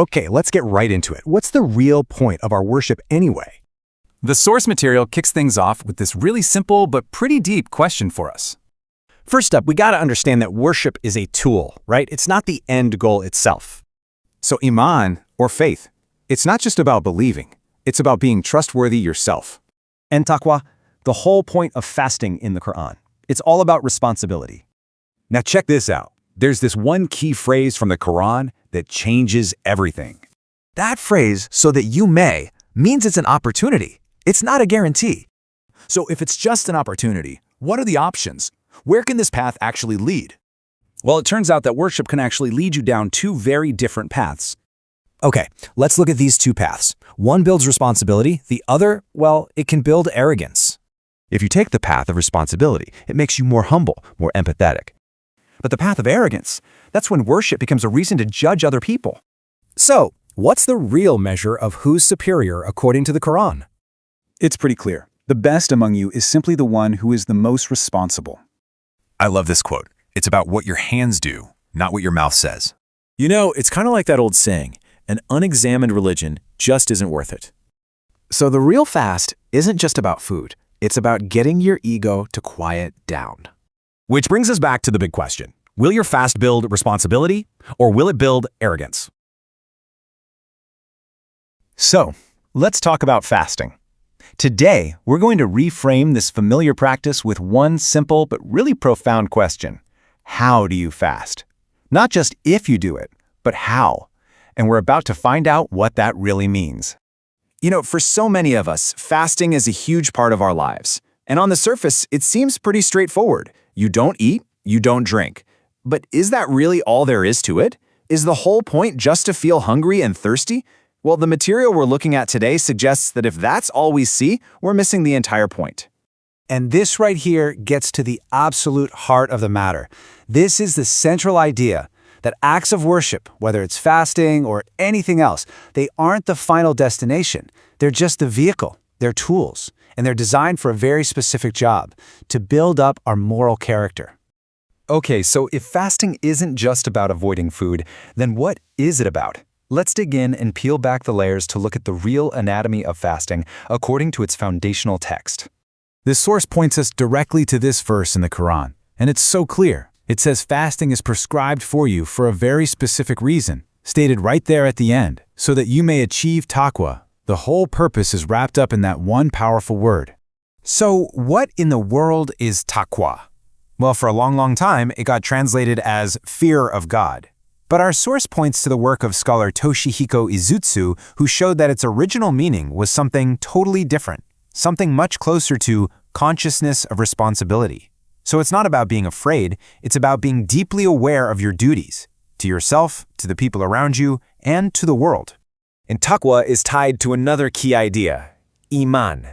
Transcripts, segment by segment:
Okay, let's get right into it. What's the real point of our worship anyway? The source material kicks things off with this really simple but pretty deep question for us. First up, we got to understand that worship is a tool, right? It's not the end goal itself. So iman, or faith, it's not just about believing. It's about being trustworthy yourself. And taqwa, the whole point of fasting in the Quran. It's all about responsibility. Now check this out. There's this one key phrase from the Quran that changes everything. That phrase, "so that you may," means it's an opportunity. It's not a guarantee. So if it's just an opportunity, what are the options? Where can this path actually lead? Well, it turns out that worship can actually lead you down two very different paths. Okay, let's look at these two paths. One builds responsibility, the other, well, it can build arrogance. If you take the path of responsibility, it makes you more humble, more empathetic. But the path of arrogance, that's when worship becomes a reason to judge other people. So, what's the real measure of who's superior according to the Quran? It's pretty clear. The best among you is simply the one who is the most responsible. I love this quote. It's about what your hands do, not what your mouth says. You know, it's kind of like that old saying, an unexamined religion just isn't worth it. So the real fast isn't just about food. It's about getting your ego to quiet down. Which brings us back to the big question. Will your fast build responsibility, or will it build arrogance? So, let's talk about fasting. Today, we're going to reframe this familiar practice with one simple but really profound question. How do you fast? Not just if you do it, but how. And we're about to find out what that really means. You know, for so many of us, fasting is a huge part of our lives. And on the surface, it seems pretty straightforward. You don't eat, you don't drink. But is that really all there is to it? Is the whole point just to feel hungry and thirsty? Well, the material we're looking at today suggests that if that's all we see, we're missing the entire point. And this right here gets to the absolute heart of the matter. This is the central idea that acts of worship, whether it's fasting or anything else, they aren't the final destination. They're just the vehicle. They're tools. And they're designed for a very specific job, to build up our moral character. Okay, so if fasting isn't just about avoiding food, then what is it about? Let's dig in and peel back the layers to look at the real anatomy of fasting according to its foundational text. This source points us directly to this verse in the Quran, and it's so clear. It says fasting is prescribed for you for a very specific reason, stated right there at the end, so that you may achieve taqwa. The whole purpose is wrapped up in that one powerful word. So, what in the world is taqwa? Well, for a long time, it got translated as fear of God. But our source points to the work of scholar Toshihiko Izutsu, who showed that its original meaning was something totally different, something much closer to consciousness of responsibility. So it's not about being afraid, it's about being deeply aware of your duties, to yourself, to the people around you, and to the world. And taqwa is tied to another key idea, iman.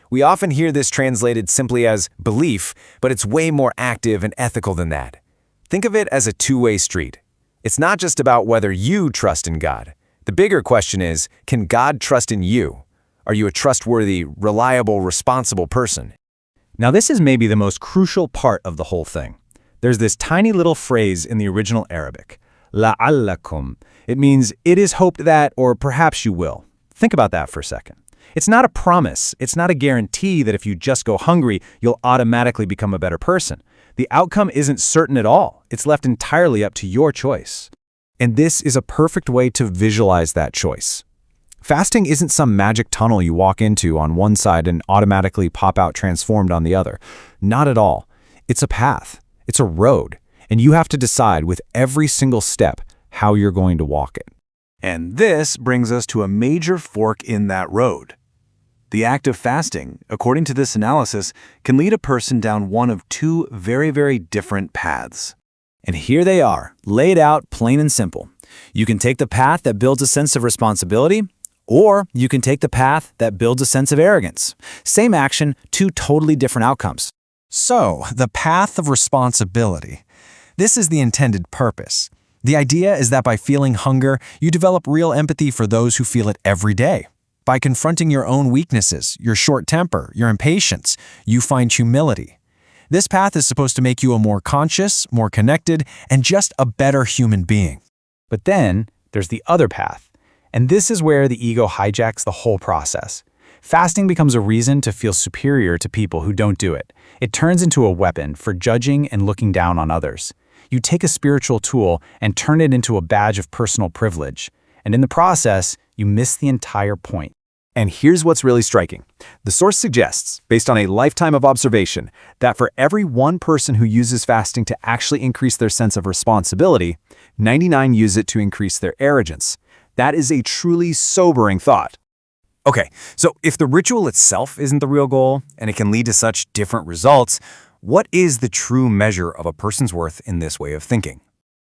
We often hear this translated simply as belief, but it's way more active and ethical than that. Think of it as a two-way street. It's not just about whether you trust in God. The bigger question is, can God trust in you? Are you a trustworthy, reliable, responsible person? Now this is maybe the most crucial part of the whole thing. There's this tiny little phrase in the original Arabic, la'allakum. It means it is hoped that, or perhaps you will. Think about that for a second. It's not a promise. It's not a guarantee that if you just go hungry, you'll automatically become a better person. The outcome isn't certain at all. It's left entirely up to your choice. And this is a perfect way to visualize that choice. Fasting isn't some magic tunnel you walk into on one side and automatically pop out transformed on the other. Not at all. It's a path. It's a road. And you have to decide with every single step how you're going to walk it. And this brings us to a major fork in that road. The act of fasting, according to this analysis, can lead a person down one of two very different paths. And here they are, laid out plain and simple. You can take the path that builds a sense of responsibility, or you can take the path that builds a sense of arrogance. Same action, two totally different outcomes. So, the path of responsibility. This is the intended purpose. The idea is that by feeling hunger, you develop real empathy for those who feel it every day. By confronting your own weaknesses, your short temper, your impatience, you find humility. This path is supposed to make you a more conscious, more connected, and just a better human being. But then, there's the other path. And this is where the ego hijacks the whole process. Fasting becomes a reason to feel superior to people who don't do it. It turns into a weapon for judging and looking down on others. You take a spiritual tool and turn it into a badge of personal privilege. And in the process, you miss the entire point. And here's what's really striking. The source suggests, based on a lifetime of observation, that for every one person who uses fasting to actually increase their sense of responsibility, 99 use it to increase their arrogance. That is a truly sobering thought. Okay, so if the ritual itself isn't the real goal, and it can lead to such different results, what is the true measure of a person's worth in this way of thinking?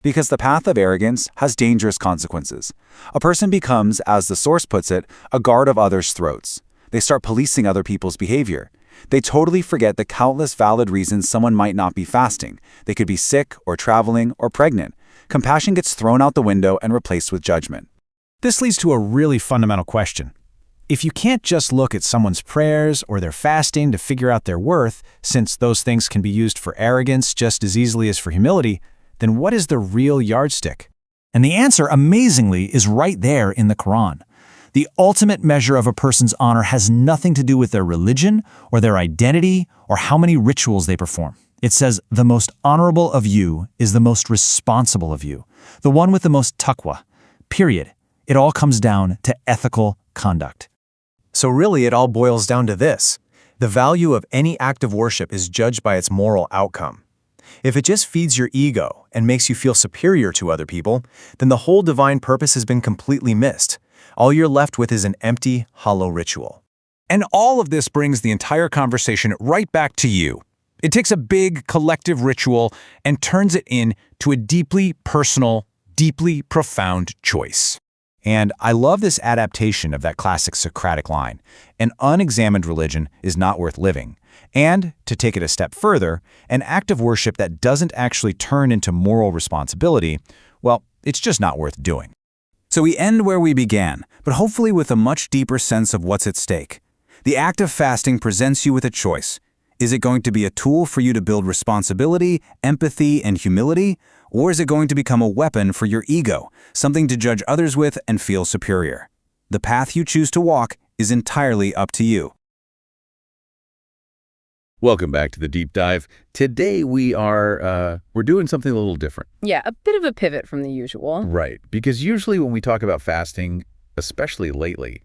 Because the path of arrogance has dangerous consequences. A person becomes, as the source puts it, a guard of others' throats. They start policing other people's behavior. They totally forget the countless valid reasons someone might not be fasting. They could be sick, or traveling, or pregnant. Compassion gets thrown out the window and replaced with judgment. This leads to a really fundamental question. If you can't just look at someone's prayers or their fasting to figure out their worth, since those things can be used for arrogance just as easily as for humility, then what is the real yardstick? And the answer, amazingly, is right there in the Quran. The ultimate measure of a person's honor has nothing to do with their religion or their identity or how many rituals they perform. It says, the most honorable of you is the most responsible of you, the one with the most taqwa. Period. It all comes down to ethical conduct. So really, it all boils down to this. The value of any act of worship is judged by its moral outcome. If it just feeds your ego and makes you feel superior to other people, then the whole divine purpose has been completely missed. All you're left with is an empty, hollow ritual. And all of this brings the entire conversation right back to you. It takes a big, collective ritual and turns it into a deeply personal, deeply profound choice. And I love this adaptation of that classic Socratic line, an unexamined religion is not worth living. And, to take it a step further, an act of worship that doesn't actually turn into moral responsibility, well, it's just not worth doing. So we end where we began, but hopefully with a much deeper sense of what's at stake. The act of fasting presents you with a choice. Is it going to be a tool for you to build responsibility, empathy, and humility? Or is it going to become a weapon for your ego, something to judge others with and feel superior? The path you choose to walk is entirely up to you. Welcome back to the deep dive. Today we're doing something a little different. Yeah, a bit of a pivot from the usual. Right, because usually when we talk about fasting, especially lately,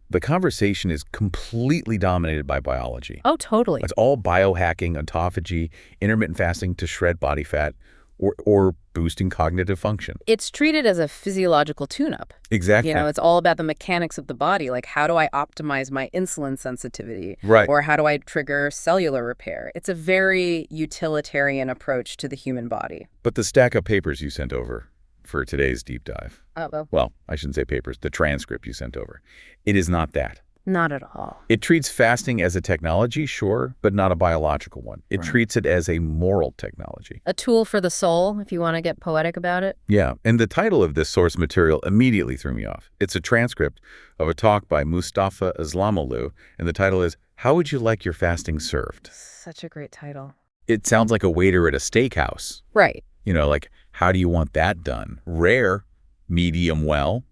the conversation is completely dominated by biology. Oh, totally. It's all biohacking, autophagy, intermittent fasting to shred body fat, or boosting cognitive function. It's treated as a physiological tune-up. Exactly. It's all about the mechanics of the body, like how do I optimize my insulin sensitivity? Right. Or how do I trigger cellular repair? It's a very utilitarian approach to the human body. But the stack of papers you sent over for today's deep dive, well, I shouldn't say papers, the transcript you sent over, it is not that. Not at all. It treats fasting as a technology, sure, but not a biological one. It treats it as a moral technology. A tool for the soul, if you want to get poetic about it. Yeah, and the title of this source material immediately threw me off. It's a transcript of a talk by Mustafa Islamoglu, and the title is, How Would You Like Your Fasting Served? Such a great title. It sounds like a waiter at a steakhouse. Right. Like, how do you want that done? Rare, medium well,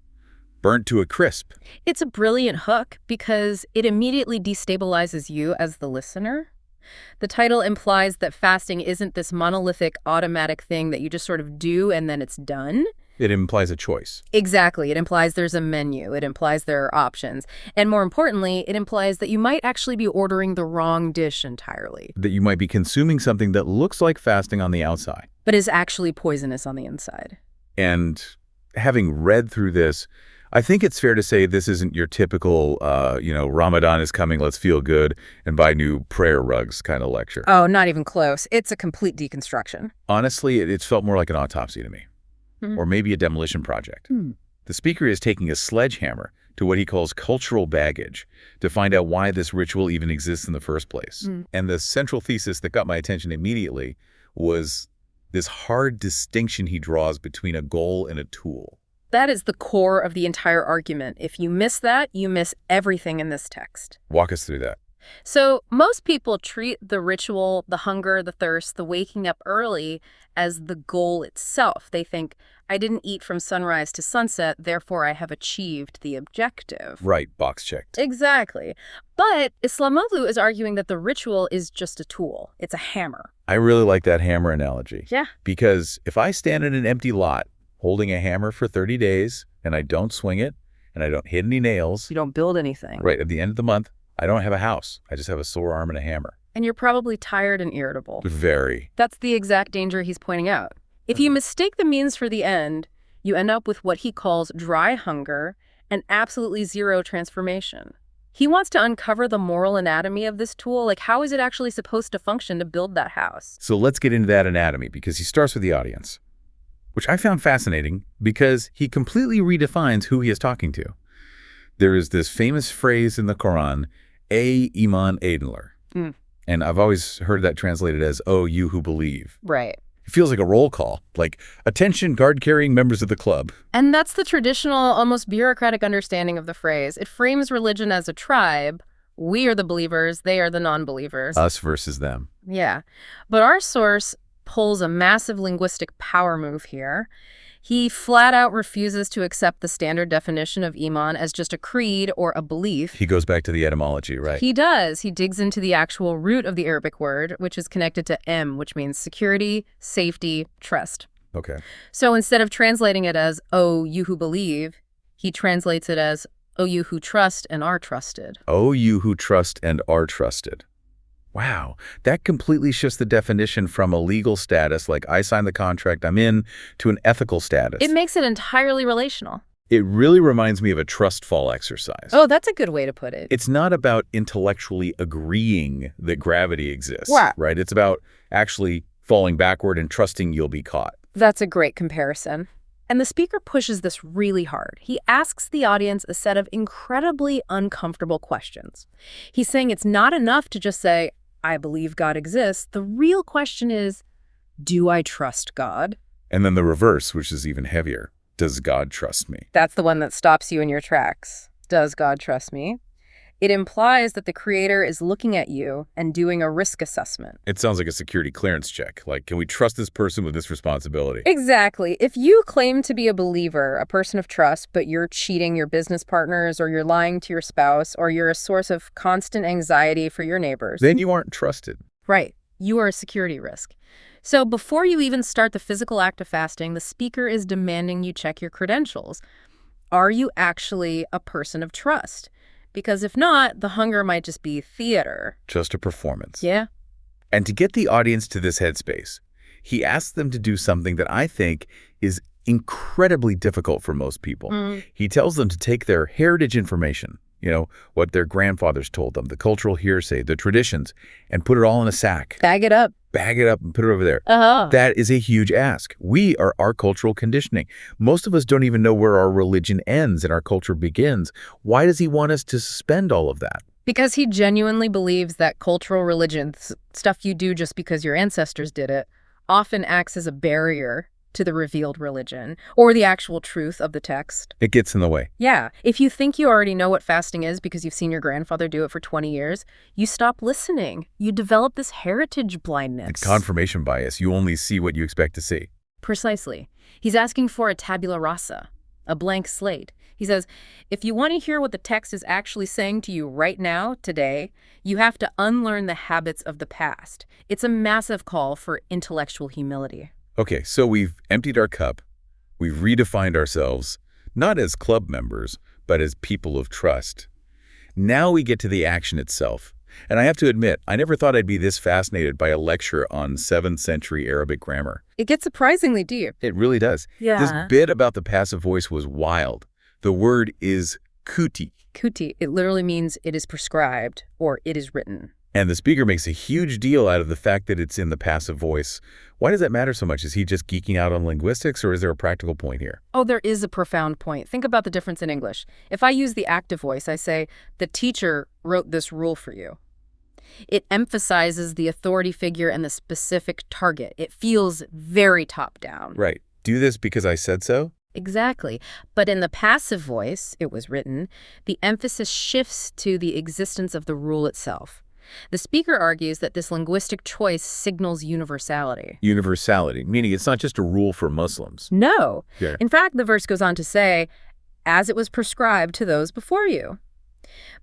burnt to a crisp. It's a brilliant hook because it immediately destabilizes you as the listener. The title implies that fasting isn't this monolithic automatic thing that you just sort of do and then it's done. It implies a choice. Exactly. It implies there's a menu. It implies there are options. And more importantly, it implies that you might actually be ordering the wrong dish entirely. That you might be consuming something that looks like fasting on the outside, but is actually poisonous on the inside. And having read through this, I think it's fair to say this isn't your typical, Ramadan is coming, let's feel good and buy new prayer rugs kind of lecture. Oh, not even close. It's a complete deconstruction. Honestly, it's felt more like an autopsy to me, or maybe a demolition project. The speaker is taking a sledgehammer to what he calls cultural baggage to find out why this ritual even exists in the first place. And the central thesis that got my attention immediately was this hard distinction he draws between a goal and a tool. That is the core of the entire argument. If you miss that, you miss everything in this text. Walk us through that. So most people treat the ritual, the hunger, the thirst, the waking up early as the goal itself. They think, I didn't eat from sunrise to sunset, therefore I have achieved the objective. Right, box checked. Exactly. But Islamoglu is arguing that the ritual is just a tool. It's a hammer. I really like that hammer analogy. Yeah. Because if I stand in an empty lot holding a hammer for 30 days and I don't swing it and I don't hit any nails, You don't build anything. right, at the end of the month, I don't have a house. I just have a sore arm and a hammer. And you're probably tired and irritable. Very. That's the exact danger he's pointing out. If you mistake the means for the end, you end up with what he calls dry hunger and absolutely zero transformation. He wants to uncover the moral anatomy of this tool. Like, how is it actually supposed to function to build that house? So let's get into that anatomy because he starts with the audience, which I found fascinating because he completely redefines who he is talking to. There is this famous phrase in the Quran, iman edinler. And I've always heard that translated as, oh, you who believe. Right. It feels like a roll call, like, attention guard-carrying members of the club. And that's the traditional, almost bureaucratic understanding of the phrase. It frames religion as a tribe. We are the believers, they are the non-believers. Us versus them. Yeah. But our source pulls a massive linguistic power move here. He flat out refuses to accept the standard definition of iman as just a creed or a belief. He goes back to the etymology, right? He does. He digs into the actual root of the Arabic word, which is connected to which means security, safety, trust. Okay. So instead of translating it as, oh, you who believe, he translates it as, oh, you who trust and are trusted. Oh, you who trust and are trusted. Wow, that completely shifts the definition from a legal status, like I signed the contract, I'm in, to an ethical status. It makes it entirely relational. It really reminds me of a trust fall exercise. Oh, that's a good way to put it. It's not about intellectually agreeing that gravity exists, right? It's about actually falling backward and trusting you'll be caught. That's a great comparison. And the speaker pushes this really hard. He asks the audience a set of incredibly uncomfortable questions. He's saying it's not enough to just say, I believe God exists. The real question is, do I trust God? And then the reverse, which is even heavier. Does God trust me? That's the one that stops you in your tracks. Does God trust me? It implies that the creator is looking at you and doing a risk assessment. It sounds like a security clearance check. Like, can we trust this person with this responsibility? Exactly. If you claim to be a believer, a person of trust, but you're cheating your business partners or you're lying to your spouse or you're a source of constant anxiety for your neighbors, then you aren't trusted. Right. You are a security risk. So before you even start the physical act of fasting, the speaker is demanding you check your credentials. Are you actually a person of trust? Because if not, the hunger might just be theater. Just a performance. Yeah. And to get the audience to this headspace, he asks them to do something that I think is incredibly difficult for most people. He tells them to take their heritage information, you know, what their grandfathers told them, the cultural hearsay, the traditions, and put it all in a sack. Bag it up. Bag it up and put it over there. That is a huge ask. We are our cultural conditioning. Most of us don't even know where our religion ends and our culture begins. Why does he want us to suspend all of that? Because he genuinely believes that cultural religions, stuff you do just because your ancestors did it, often acts as a barrier to the revealed religion or the actual truth of the text. It gets in the way. Yeah. If you think you already know what fasting is because you've seen your grandfather do it for 20 years, you stop listening. You develop this heritage blindness. The confirmation bias. You only see what you expect to see. Precisely. He's asking for a tabula rasa, a blank slate. He says, if you want to hear what the text is actually saying to you right now, today, you have to unlearn the habits of the past. It's a massive call for intellectual humility. Okay, so we've emptied our cup. We've redefined ourselves, not as club members, but as people of trust. Now we get to the action itself. And I have to admit, I never thought I'd be this fascinated by a lecture on 7th century Arabic grammar. It gets surprisingly deep. It really does. Yeah. This bit about the passive voice was wild. The word is kuti. Kuti, it literally means it is prescribed or it is written. And the speaker makes a huge deal out of the fact that it's in the passive voice. Why does that matter so much? Is he just geeking out on linguistics, or is there a practical point here? Oh, there is a profound point. Think about the difference in English. If I use the active voice, I say, the teacher wrote this rule for you. It emphasizes the authority figure and the specific target. It feels very top-down. Right. Do this because I said so? Exactly. But in the passive voice, it was written, the emphasis shifts to the existence of the rule itself. The speaker argues that this linguistic choice signals universality. Universality, meaning it's not just a rule for Muslims. No. Yeah. In fact, the verse goes on to say, as it was prescribed to those before you.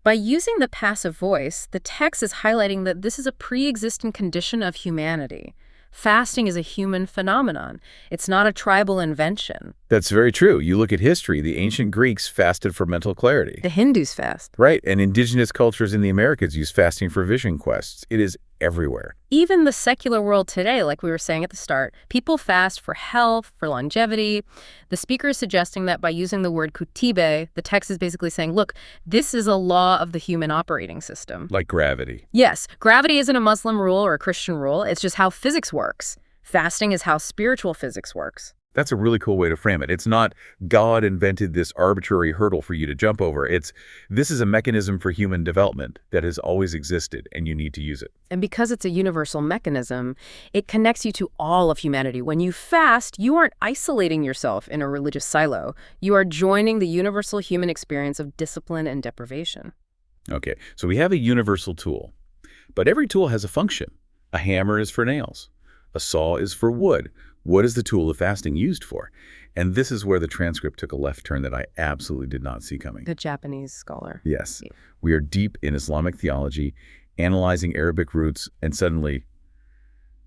By using the passive voice, the text is highlighting that this is a pre-existing condition of humanity. Fasting is a human phenomenon. It's not a tribal invention. That's very true. You look at history, the ancient Greeks fasted for mental clarity. The Hindus fast. Right, and indigenous cultures in the Americas use fasting for vision quests. It is everywhere. Even the secular world today, like we were saying at the start, people fast for health, for longevity. The speaker is suggesting that by using the word kutibe, the text is basically saying, look, this is a law of the human operating system. Like gravity. Yes, gravity isn't a Muslim rule or a Christian rule. It's just how physics works. Fasting is how spiritual physics works. That's a really cool way to frame it. It's not God invented this arbitrary hurdle for you to jump over. This is a mechanism for human development that has always existed, and you need to use it. And because it's a universal mechanism, it connects you to all of humanity. When you fast, you aren't isolating yourself in a religious silo. You are joining the universal human experience of discipline and deprivation. Okay, so we have a universal tool, but every tool has a function. A hammer is for nails. A saw is for wood. What is the tool of fasting used for? And this is where the transcript took a left turn that I absolutely did not see coming. The Japanese scholar. Yes. We are deep in Islamic theology, analyzing Arabic roots, and suddenly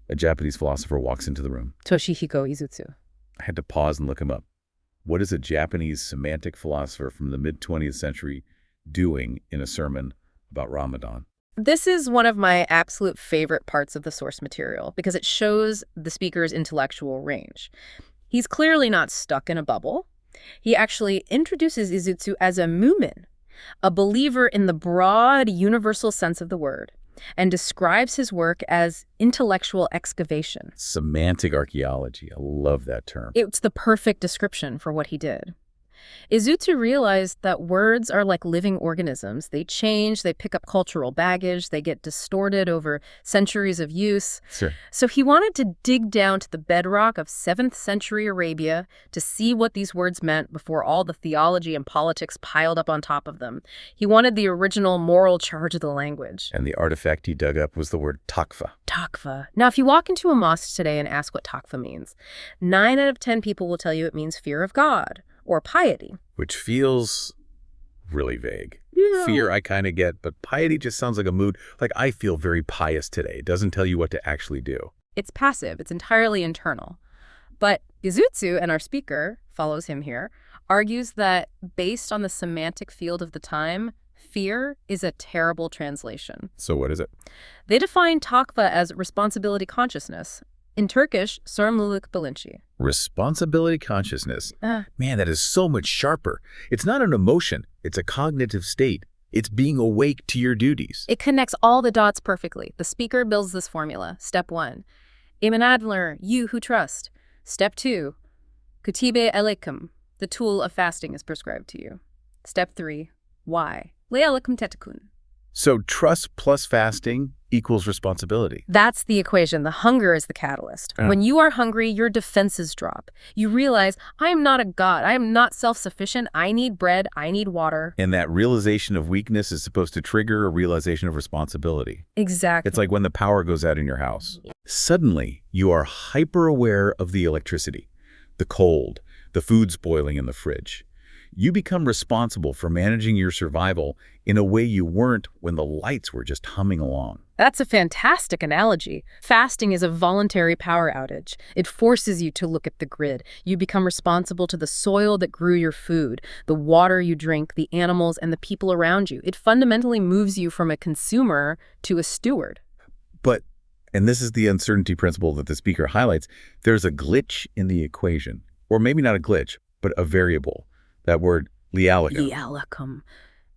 a Japanese philosopher walks into the room. Toshihiko Izutsu. I had to pause and look him up. What is a Japanese semantic philosopher from the mid-20th century doing in a sermon about Ramadan? This is one of my absolute favorite parts of the source material because it shows the speaker's intellectual range. He's clearly not stuck in a bubble. He actually introduces Izutsu as a mu'min, a believer in the broad, universal sense of the word, and describes his work as intellectual excavation. Semantic archaeology. I love that term. It's the perfect description for what he did. Izutsu realized that words are like living organisms. They change, they pick up cultural baggage, they get distorted over centuries of use. Sure. So he wanted to dig down to the bedrock of 7th century Arabia to see what these words meant before all the theology and politics piled up on top of them. He wanted the original moral charge of the language. And the artifact he dug up was the word takva. Takva. Now, if you walk into a mosque today and ask what takva means, 9 out of 10 people will tell you it means fear of God. Or piety. Which feels really vague. Yeah. Fear I kind of get, but piety just sounds like a mood. Like, I feel very pious today. It doesn't tell you what to actually do. It's passive. It's entirely internal. But Izutsu, and our speaker follows him here, argues that based on the semantic field of the time, fear is a terrible translation. So what is it? They define takva as responsibility consciousness. In Turkish, sorumluluk bilinci. Responsibility consciousness. Man, that is so much sharper. It's not an emotion. It's a cognitive state. It's being awake to your duties. It connects all the dots perfectly. The speaker builds this formula. Step 1, Iman adler, you who trust. Step 2, kutibe alaikum, the tool of fasting is prescribed to you. Step 3, why? Le alaikum tetakun. So trust plus fasting equals responsibility. That's the equation. The hunger is the catalyst. When you are hungry, your defenses drop. You realize, I am not a god. I am not self-sufficient. I need bread. I need water. And that realization of weakness is supposed to trigger a realization of responsibility. Exactly. It's like when the power goes out in your house. Suddenly, you are hyper-aware of the electricity, the cold, the food spoiling in the fridge. You become responsible for managing your survival in a way you weren't when the lights were just humming along. That's a fantastic analogy. Fasting is a voluntary power outage. It forces you to look at the grid. You become responsible to the soil that grew your food, the water you drink, the animals, and the people around you. It fundamentally moves you from a consumer to a steward. But, and this is the uncertainty principle that the speaker highlights, there's a glitch in the equation. Or maybe not a glitch, but a variable. That word, li'alakum. Li'alakum.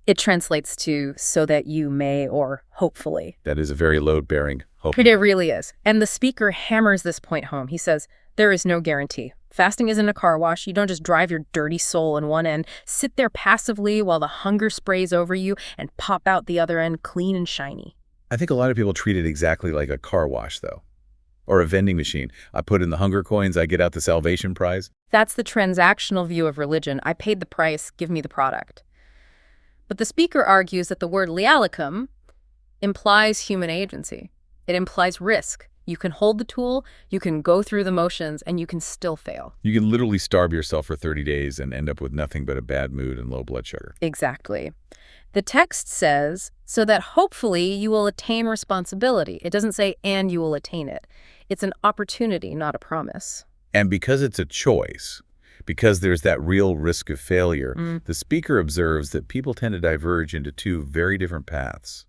It translates to so that you may or hopefully. That is a very load-bearing hope. It really is. And the speaker hammers this point home. He says, there is no guarantee. Fasting isn't a car wash. You don't just drive your dirty soul in one end, sit there passively while the hunger sprays over you, and pop out the other end clean and shiny. I think a lot of people treat it exactly like a car wash, though. Or a vending machine. I put in the hunger coins, I get out the salvation prize. That's the transactional view of religion. I paid the price, give me the product. But the speaker argues that the word li'alakum implies human agency. It implies risk. You can hold the tool, you can go through the motions, and you can still fail. You can literally starve yourself for 30 days and end up with nothing but a bad mood and low blood sugar. Exactly. The text says, so that hopefully you will attain responsibility. It doesn't say, and you will attain it. It's an opportunity, not a promise. And because it's a choice, because there's that real risk of failure, the speaker observes that people tend to diverge into two very different paths.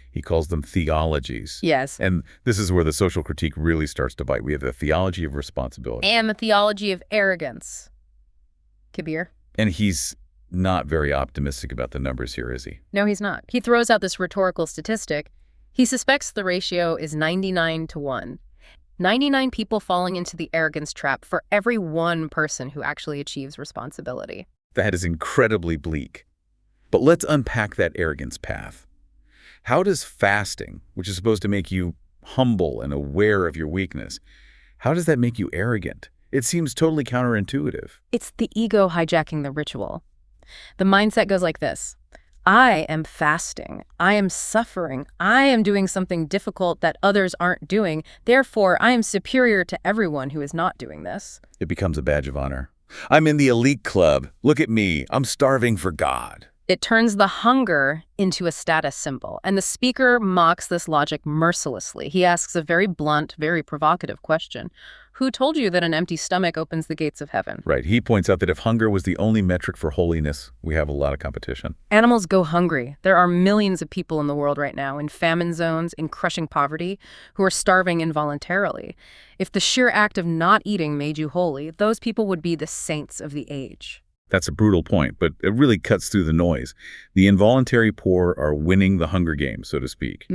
He calls them theologies. Yes. And this is where the social critique really starts to bite. We have the theology of responsibility. And the theology of arrogance. Kabir? And he's not very optimistic about the numbers here, is he? No, he's not. He throws out this rhetorical statistic. He suspects the ratio is 99-1. 99 people falling into the arrogance trap for every one person who actually achieves responsibility. That is incredibly bleak. But let's unpack that arrogance path. How does fasting, which is supposed to make you humble and aware of your weakness, how does that make you arrogant? It seems totally counterintuitive. It's the ego hijacking the ritual. The mindset goes like this. I am fasting. I am suffering. I am doing something difficult that others aren't doing. Therefore, I am superior to everyone who is not doing this. It becomes a badge of honor. I'm in the elite club. Look at me. I'm starving for God. It turns the hunger into a status symbol, and the speaker mocks this logic mercilessly. He asks a very blunt, very provocative question. Who told you that an empty stomach opens the gates of heaven? Right. He points out that if hunger was the only metric for holiness, we have a lot of competition. Animals go hungry. There are millions of people in the world right now, in famine zones, in crushing poverty, who are starving involuntarily. If the sheer act of not eating made you holy, those people would be the saints of the age. That's a brutal point, but it really cuts through the noise. The involuntary poor are winning the hunger game, so to speak.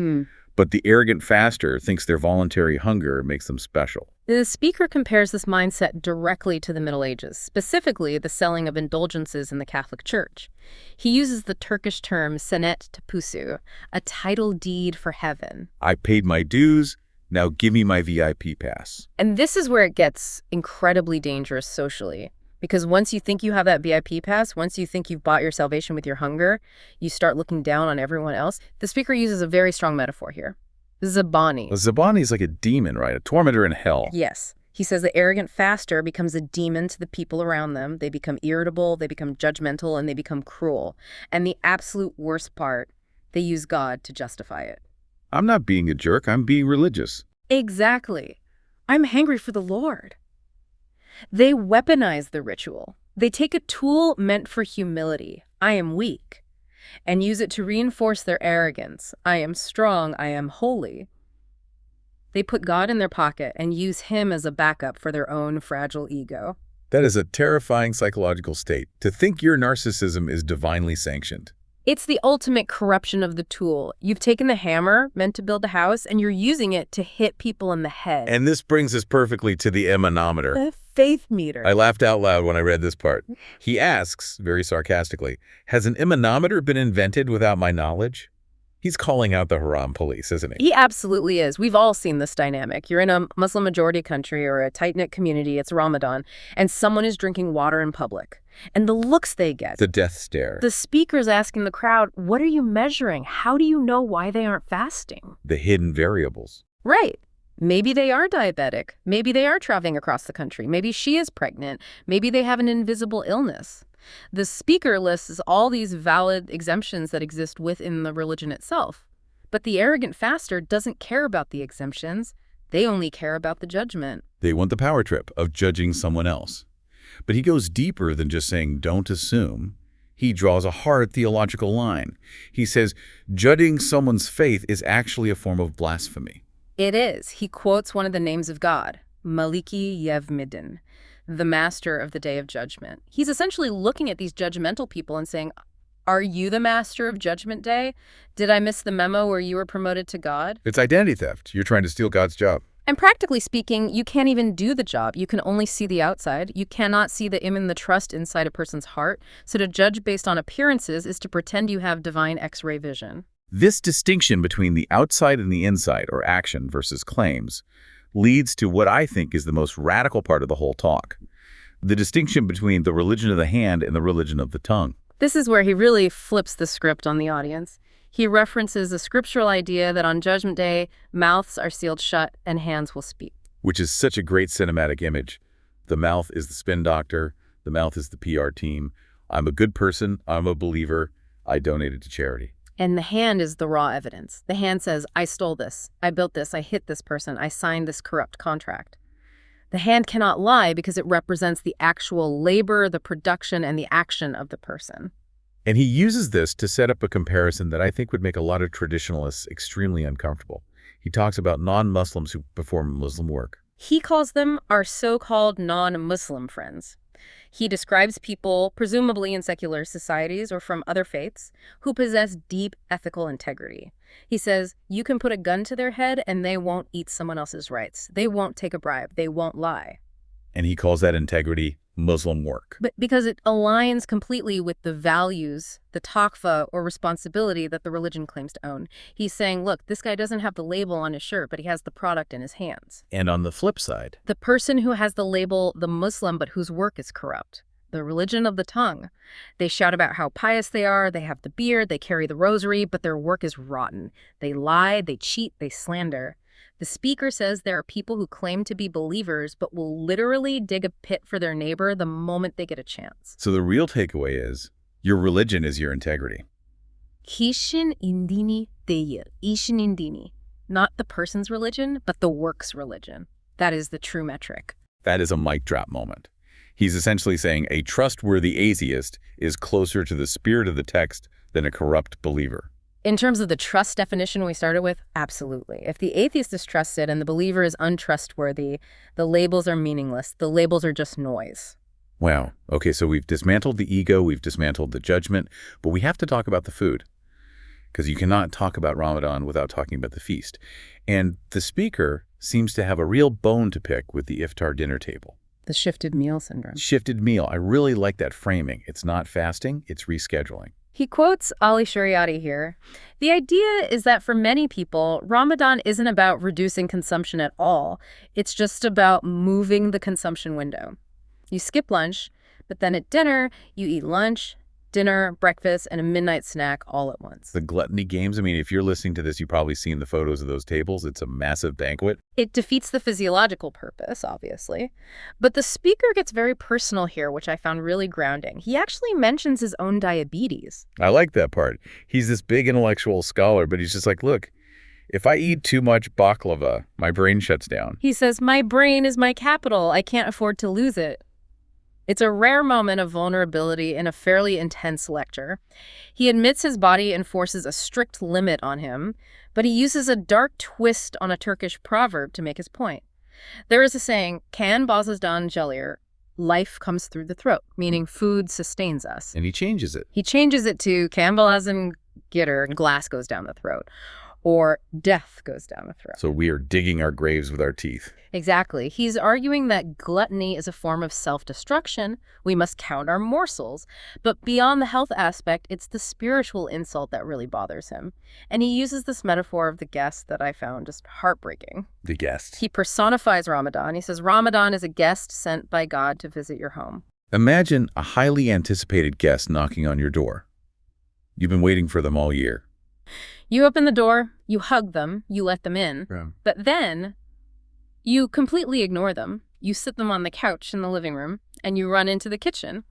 But the arrogant faster thinks their voluntary hunger makes them special. The speaker compares this mindset directly to the Middle Ages, specifically the selling of indulgences in the Catholic Church. He uses the Turkish term senet tapusu, a title deed for heaven. I paid my dues, now give me my VIP pass. And this is where it gets incredibly dangerous socially. Because once you think you have that VIP pass, once you think you've bought your salvation with your hunger, you start looking down on everyone else. The speaker uses a very strong metaphor here. Zabani. A Zabani is like a demon, right? A tormentor in hell. Yes. He says the arrogant faster becomes a demon to the people around them. They become irritable, they become judgmental, and they become cruel. And the absolute worst part, they use God to justify it. I'm not being a jerk, I'm being religious. Exactly. I'm hangry for the Lord. They weaponize the ritual. They take a tool meant for humility, I am weak, and use it to reinforce their arrogance, I am strong, I am holy. They put God in their pocket and use him as a backup for their own fragile ego. That is a terrifying psychological state, to think your narcissism is divinely sanctioned. It's the ultimate corruption of the tool. You've taken the hammer, meant to build a house, and you're using it to hit people in the head. And this brings us perfectly to the manometer. The faith meter. I laughed out loud when I read this part. He asks, very sarcastically, has an manometer been invented without my knowledge? He's calling out the haram police, isn't he? He absolutely is. We've all seen this dynamic. You're in a Muslim-majority country or a tight-knit community, it's Ramadan, and someone is drinking water in public. And the looks they get. The death stare. The speaker's asking the crowd, what are you measuring? How do you know why they aren't fasting? The hidden variables. Right. Maybe they are diabetic. Maybe they are traveling across the country. Maybe she is pregnant. Maybe they have an invisible illness. The speaker lists all these valid exemptions that exist within the religion itself. But the arrogant faster doesn't care about the exemptions. They only care about the judgment. They want the power trip of judging someone else. But he goes deeper than just saying, don't assume. He draws a hard theological line. He says, judging someone's faith is actually a form of blasphemy. It is. He quotes one of the names of God, Maliki Yevmidin, the master of the day of judgment. He's essentially looking at these judgmental people and saying, are you the master of judgment day? Did I miss the memo where you were promoted to God? It's identity theft. You're trying to steal God's job. And practically speaking, you can't even do the job. You can only see the outside. You cannot see the iman, the trust inside a person's heart. So to judge based on appearances is to pretend you have divine X-ray vision. This distinction between the outside and the inside, or action versus claims, leads to what I think is the most radical part of the whole talk. The distinction between the religion of the hand and the religion of the tongue. This is where he really flips the script on the audience. He references a scriptural idea that on Judgment Day, mouths are sealed shut and hands will speak. Which is such a great cinematic image. The mouth is the spin doctor. The mouth is the PR team. I'm a good person. I'm a believer. I donated to charity. And the hand is the raw evidence. The hand says, I stole this. I built this. I hit this person. I signed this corrupt contract. The hand cannot lie because it represents the actual labor, the production, and the action of the person. And he uses this to set up a comparison that I think would make a lot of traditionalists extremely uncomfortable. He talks about non-Muslims who perform Muslim work. He calls them our so-called non-Muslim friends. He describes people, presumably in secular societies or from other faiths, who possess deep ethical integrity. He says, you can put a gun to their head and they won't eat someone else's rights. They won't take a bribe. They won't lie. And he calls that integrity Muslim work. But because it aligns completely with the values, the takva or responsibility that the religion claims to own. He's saying, look, this guy doesn't have the label on his shirt, but he has the product in his hands. And on the flip side, the person who has the label, the Muslim, but whose work is corrupt. The religion of the tongue. They shout about how pious they are, they have the beard, they carry the rosary, but their work is rotten. They lie, they cheat, they slander. The speaker says there are people who claim to be believers, but will literally dig a pit for their neighbor the moment they get a chance. So the real takeaway is, your religion is your integrity. Kishin indini değil, ishin indini. Not the person's religion, but the work's religion. That is the true metric. That is a mic drop moment. He's essentially saying a trustworthy atheist is closer to the spirit of the text than a corrupt believer. In terms of the trust definition we started with, absolutely. If the atheist is trusted and the believer is untrustworthy, the labels are meaningless. The labels are just noise. Wow. Okay, so we've dismantled the ego, we've dismantled the judgment, but we have to talk about the food. Because you cannot talk about Ramadan without talking about the feast. And the speaker seems to have a real bone to pick with the iftar dinner table. The shifted meal syndrome. Shifted meal. I really like that framing. It's not fasting, it's rescheduling. He quotes Ali Shariati here. The idea is that for many people, Ramadan isn't about reducing consumption at all. It's just about moving the consumption window. You skip lunch, but then at dinner, you eat lunch, dinner, breakfast, and a midnight snack all at once. The gluttony games, I mean, if you're listening to this, you've probably seen the photos of those tables. It's a massive banquet. It defeats the physiological purpose, obviously. But the speaker gets very personal here, which I found really grounding. He actually mentions his own diabetes. I like that part. He's this big intellectual scholar, but he's just like, look, if I eat too much baklava, my brain shuts down. He says, my brain is my capital. I can't afford to lose it. It's a rare moment of vulnerability in a fairly intense lecture. He admits his body enforces a strict limit on him, but he uses a dark twist on a Turkish proverb to make his point. There is a saying, "Kan bazızdan gelir," life comes through the throat, meaning food sustains us. And he changes it. He changes it to "Kan bazızdan gelir," glass goes down the throat, or death goes down the throat. So we are digging our graves with our teeth. Exactly. He's arguing that gluttony is a form of self-destruction. We must count our morsels. But beyond the health aspect, it's the spiritual insult that really bothers him. And he uses this metaphor of the guest that I found just heartbreaking. The guest. He personifies Ramadan. He says, Ramadan is a guest sent by God to visit your home. Imagine a highly anticipated guest knocking on your door. You've been waiting for them all year. You open the door, you hug them, you let them in. Yeah. But then you completely ignore them. You sit them on the couch in the living room, and you run into the kitchen.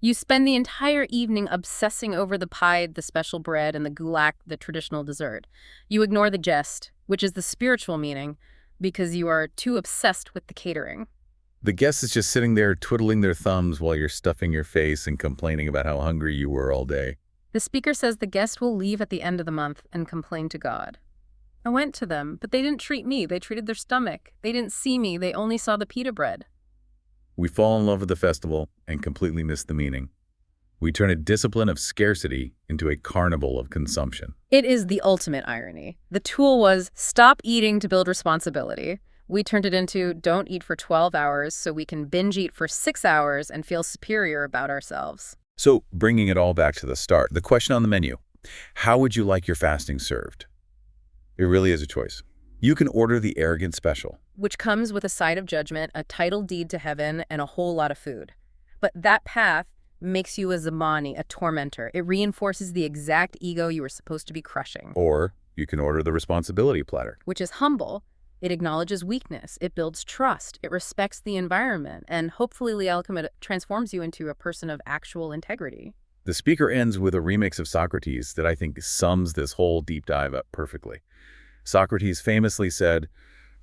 You spend the entire evening obsessing over the pie, the special bread, and the gulak, the traditional dessert. You ignore the jest, which is the spiritual meaning, because you are too obsessed with the catering. The guest is just sitting there twiddling their thumbs while you're stuffing your face and complaining about how hungry you were all day. The speaker says the guest will leave at the end of the month and complain to God. I went to them, but they didn't treat me. They treated their stomach. They didn't see me. They only saw the pita bread. We fall in love with the festival and completely miss the meaning. We turn a discipline of scarcity into a carnival of consumption. It is the ultimate irony. The tool was stop eating to build responsibility. We turned it into don't eat for 12 hours so we can binge eat for 6 hours and feel superior about ourselves. So, bringing it all back to the start, the question on the menu, how would you like your fasting served? It really is a choice. You can order the Arrogance special, which comes with a side of judgment, a title deed to heaven, and a whole lot of food. But that path makes you a zamani, a tormentor. It reinforces the exact ego you were supposed to be crushing. Or you can order the responsibility platter. Which is humble. It acknowledges weakness. It builds trust. It respects the environment. And hopefully, Lialcom, it transforms you into a person of actual integrity. The speaker ends with a remix of Socrates that I think sums this whole deep dive up perfectly. Socrates famously said,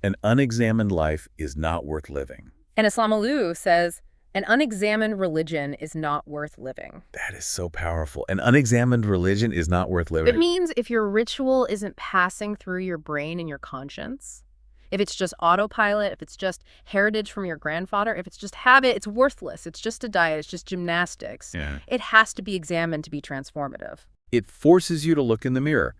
"An unexamined life is not worth living." And Islamoloo says, "An unexamined religion is not worth living." That is so powerful. An unexamined religion is not worth living. It means if your ritual isn't passing through your brain and your conscience, if it's just autopilot, if it's just heritage from your grandfather, if it's just habit, it's worthless. It's just a diet. It's just gymnastics. Yeah. It has to be examined to be transformative. It forces you to look in the mirror.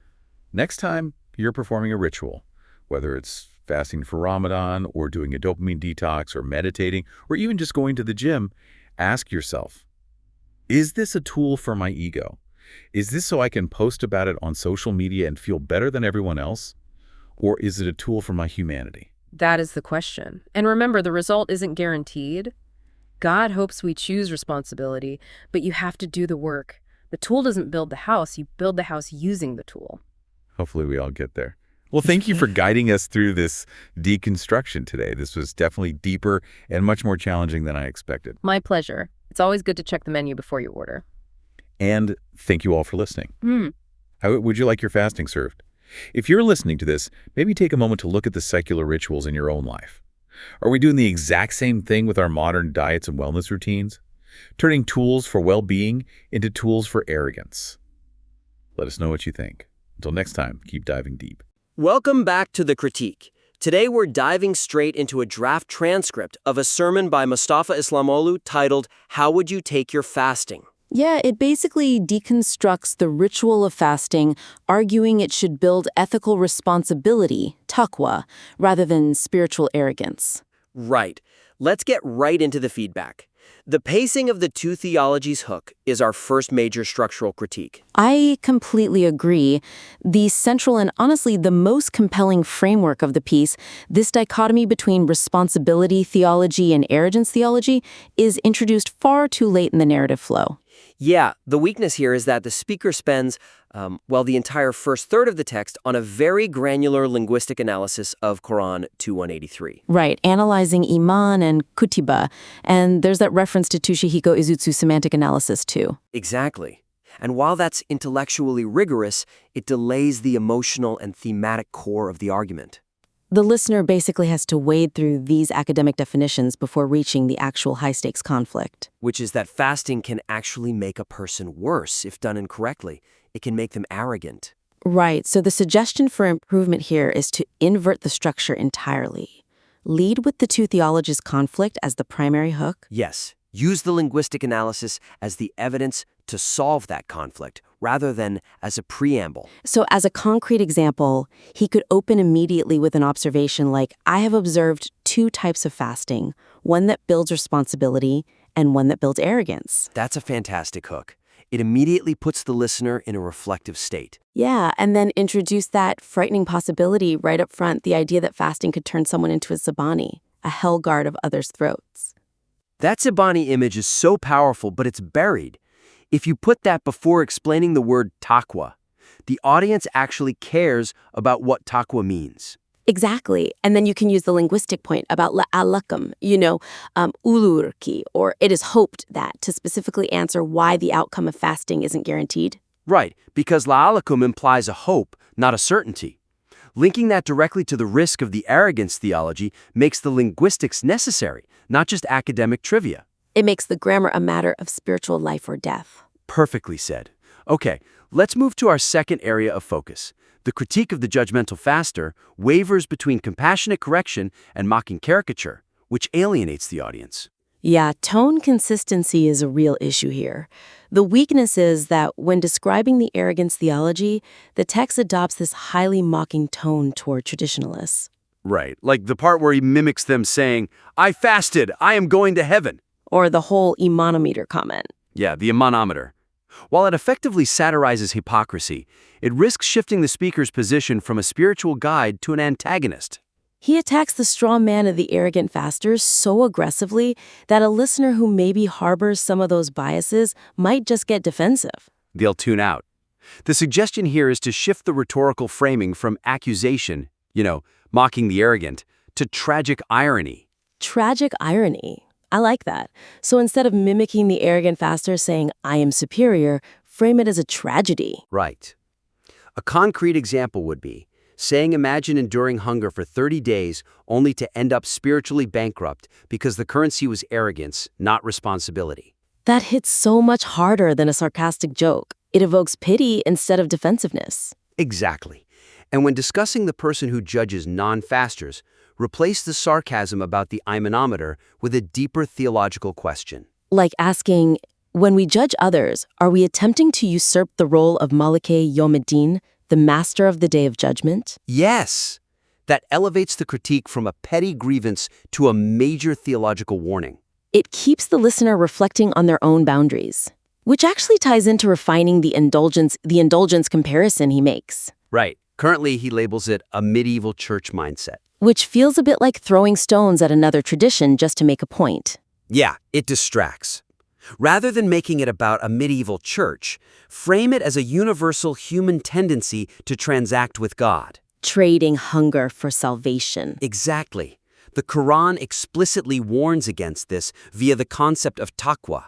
Next time you're performing a ritual, whether it's fasting for Ramadan or doing a dopamine detox or meditating or even just going to the gym, ask yourself, is this a tool for my ego? Is this so I can post about it on social media and feel better than everyone else? Or is it a tool for my humanity? That is the question. And remember, the result isn't guaranteed. God hopes we choose responsibility, but you have to do the work. The tool doesn't build the house. You build the house using the tool. Hopefully we all get there. Well, thank you for guiding us through this deconstruction today. This was definitely deeper and much more challenging than I expected. My pleasure. It's always good to check the menu before you order. And thank you all for listening. How would you like your fasting served? If you're listening to this, maybe take a moment to look at the secular rituals in your own life. Are we doing the exact same thing with our modern diets and wellness routines? Turning tools for well-being into tools for arrogance? Let us know what you think. Until next time, keep diving deep. Welcome back to The Critique. Today we're diving straight into a draft transcript of a sermon by Mustafa Islamoglu titled, "How Would You Take Your Fasting?" Yeah, it basically deconstructs the ritual of fasting, arguing it should build ethical responsibility, taqwa, rather than spiritual arrogance. Right. Let's get right into the feedback. The pacing of the two theologies hook is our first major structural critique. I completely agree. The central and honestly the most compelling framework of the piece, this dichotomy between responsibility theology and arrogance theology, is introduced far too late in the narrative flow. Yeah, the weakness here is that the speaker spends, the entire first third of the text on a very granular linguistic analysis of Quran 2:183. Right, analyzing iman and kutiba, and there's that reference to Toshihiko Izutsu's semantic analysis too. Exactly. And while that's intellectually rigorous, it delays the emotional and thematic core of the argument. The listener basically has to wade through these academic definitions before reaching the actual high-stakes conflict. Which is that fasting can actually make a person worse if done incorrectly. It can make them arrogant. Right, so the suggestion for improvement here is to invert the structure entirely. Lead with the two theologies' conflict as the primary hook. Yes, use the linguistic analysis as the evidence to solve that conflict, rather than as a preamble. So as a concrete example, he could open immediately with an observation like, I have observed two types of fasting, one that builds responsibility and one that builds arrogance. That's a fantastic hook. It immediately puts the listener in a reflective state. Yeah, and then introduce that frightening possibility right up front, the idea that fasting could turn someone into a Zabani, a hell guard of others' throats. That Zabani image is so powerful, but it's buried. If you put that before explaining the word taqwa, the audience actually cares about what taqwa means. Exactly. And then you can use the linguistic point about la'allakum, ulurki, or it is hoped that, to specifically answer why the outcome of fasting isn't guaranteed. Right, because la'allakum implies a hope, not a certainty. Linking that directly to the risk of the arrogance theology makes the linguistics necessary, not just academic trivia. It makes the grammar a matter of spiritual life or death. Perfectly said. Okay, let's move to our second area of focus. The critique of the judgmental faster wavers between compassionate correction and mocking caricature, which alienates the audience. Yeah, tone consistency is a real issue here. The weakness is that when describing the arrogance theology, the text adopts this highly mocking tone toward traditionalists. Right, like the part where he mimics them saying, "I fasted, I am going to heaven." Or the whole imanometer comment. Yeah, the imanometer. While it effectively satirizes hypocrisy, it risks shifting the speaker's position from a spiritual guide to an antagonist. He attacks the straw man of the arrogant fasters so aggressively that a listener who maybe harbors some of those biases might just get defensive. They'll tune out. The suggestion here is to shift the rhetorical framing from accusation, mocking the arrogant, to tragic irony. Tragic irony. I like that. So instead of mimicking the arrogant faster saying, I am superior, frame it as a tragedy. Right. A concrete example would be saying imagine enduring hunger for 30 days only to end up spiritually bankrupt because the currency was arrogance, not responsibility. That hits so much harder than a sarcastic joke. It evokes pity instead of defensiveness. Exactly. And when discussing the person who judges non-fasters, replace the sarcasm about the imanometer with a deeper theological question. Like asking, when we judge others, are we attempting to usurp the role of Malike Yawmiddin, the master of the day of judgment? Yes! That elevates the critique from a petty grievance to a major theological warning. It keeps the listener reflecting on their own boundaries, which actually ties into refining the indulgence comparison he makes. Right. Currently, he labels it a medieval church mindset. Which feels a bit like throwing stones at another tradition just to make a point. Yeah, it distracts. Rather than making it about a medieval church, frame it as a universal human tendency to transact with God. Trading hunger for salvation. Exactly. The Quran explicitly warns against this via the concept of taqwa.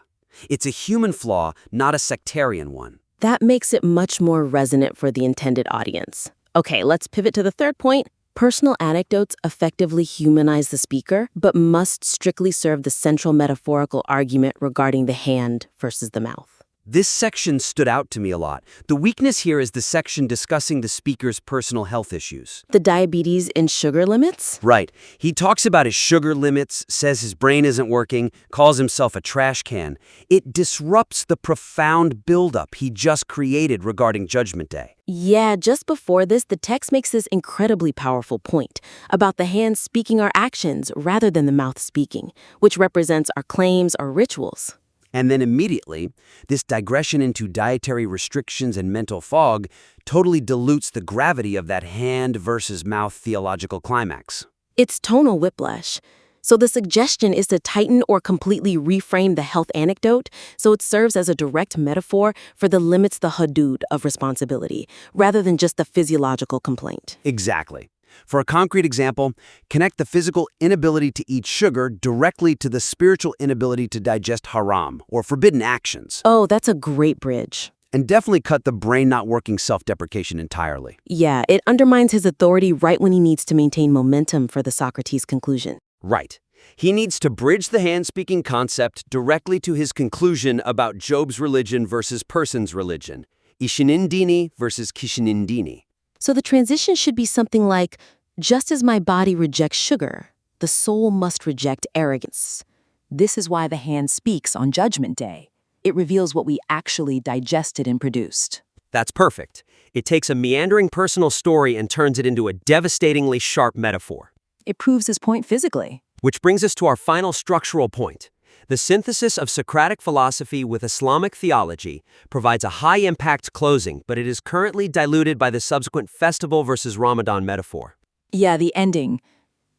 It's a human flaw, not a sectarian one. That makes it much more resonant for the intended audience. Okay, let's pivot to the third point. Personal anecdotes effectively humanize the speaker, but must strictly serve the central metaphorical argument regarding the hand versus the mouth. This section stood out to me a lot. The weakness here is the section discussing the speaker's personal health issues. The diabetes and sugar limits? Right. He talks about his sugar limits, says his brain isn't working, calls himself a trash can. It disrupts the profound buildup he just created regarding Judgment Day. Yeah, just before this, the text makes this incredibly powerful point about the hand speaking our actions rather than the mouth speaking, which represents our claims or rituals. And then immediately, this digression into dietary restrictions and mental fog totally dilutes the gravity of that hand versus mouth theological climax. It's tonal whiplash. So the suggestion is to tighten or completely reframe the health anecdote so it serves as a direct metaphor for the limits, the hudud of responsibility, rather than just the physiological complaint. Exactly. For a concrete example, connect the physical inability to eat sugar directly to the spiritual inability to digest haram, or forbidden actions. Oh, that's a great bridge. And definitely cut the brain not working self-deprecation entirely. Yeah, it undermines his authority right when he needs to maintain momentum for the Socrates conclusion. Right. He needs to bridge the hand-speaking concept directly to his conclusion about Job's religion versus person's religion, ishinindini versus kishinindini. So the transition should be something like, just as my body rejects sugar, the soul must reject arrogance. This is why the hand speaks on Judgment Day. It reveals what we actually digested and produced. That's perfect. It takes a meandering personal story and turns it into a devastatingly sharp metaphor. It proves his point physically. Which brings us to our final structural point. The synthesis of Socratic philosophy with Islamic theology provides a high-impact closing, but it is currently diluted by the subsequent festival versus Ramadan metaphor. Yeah, the ending.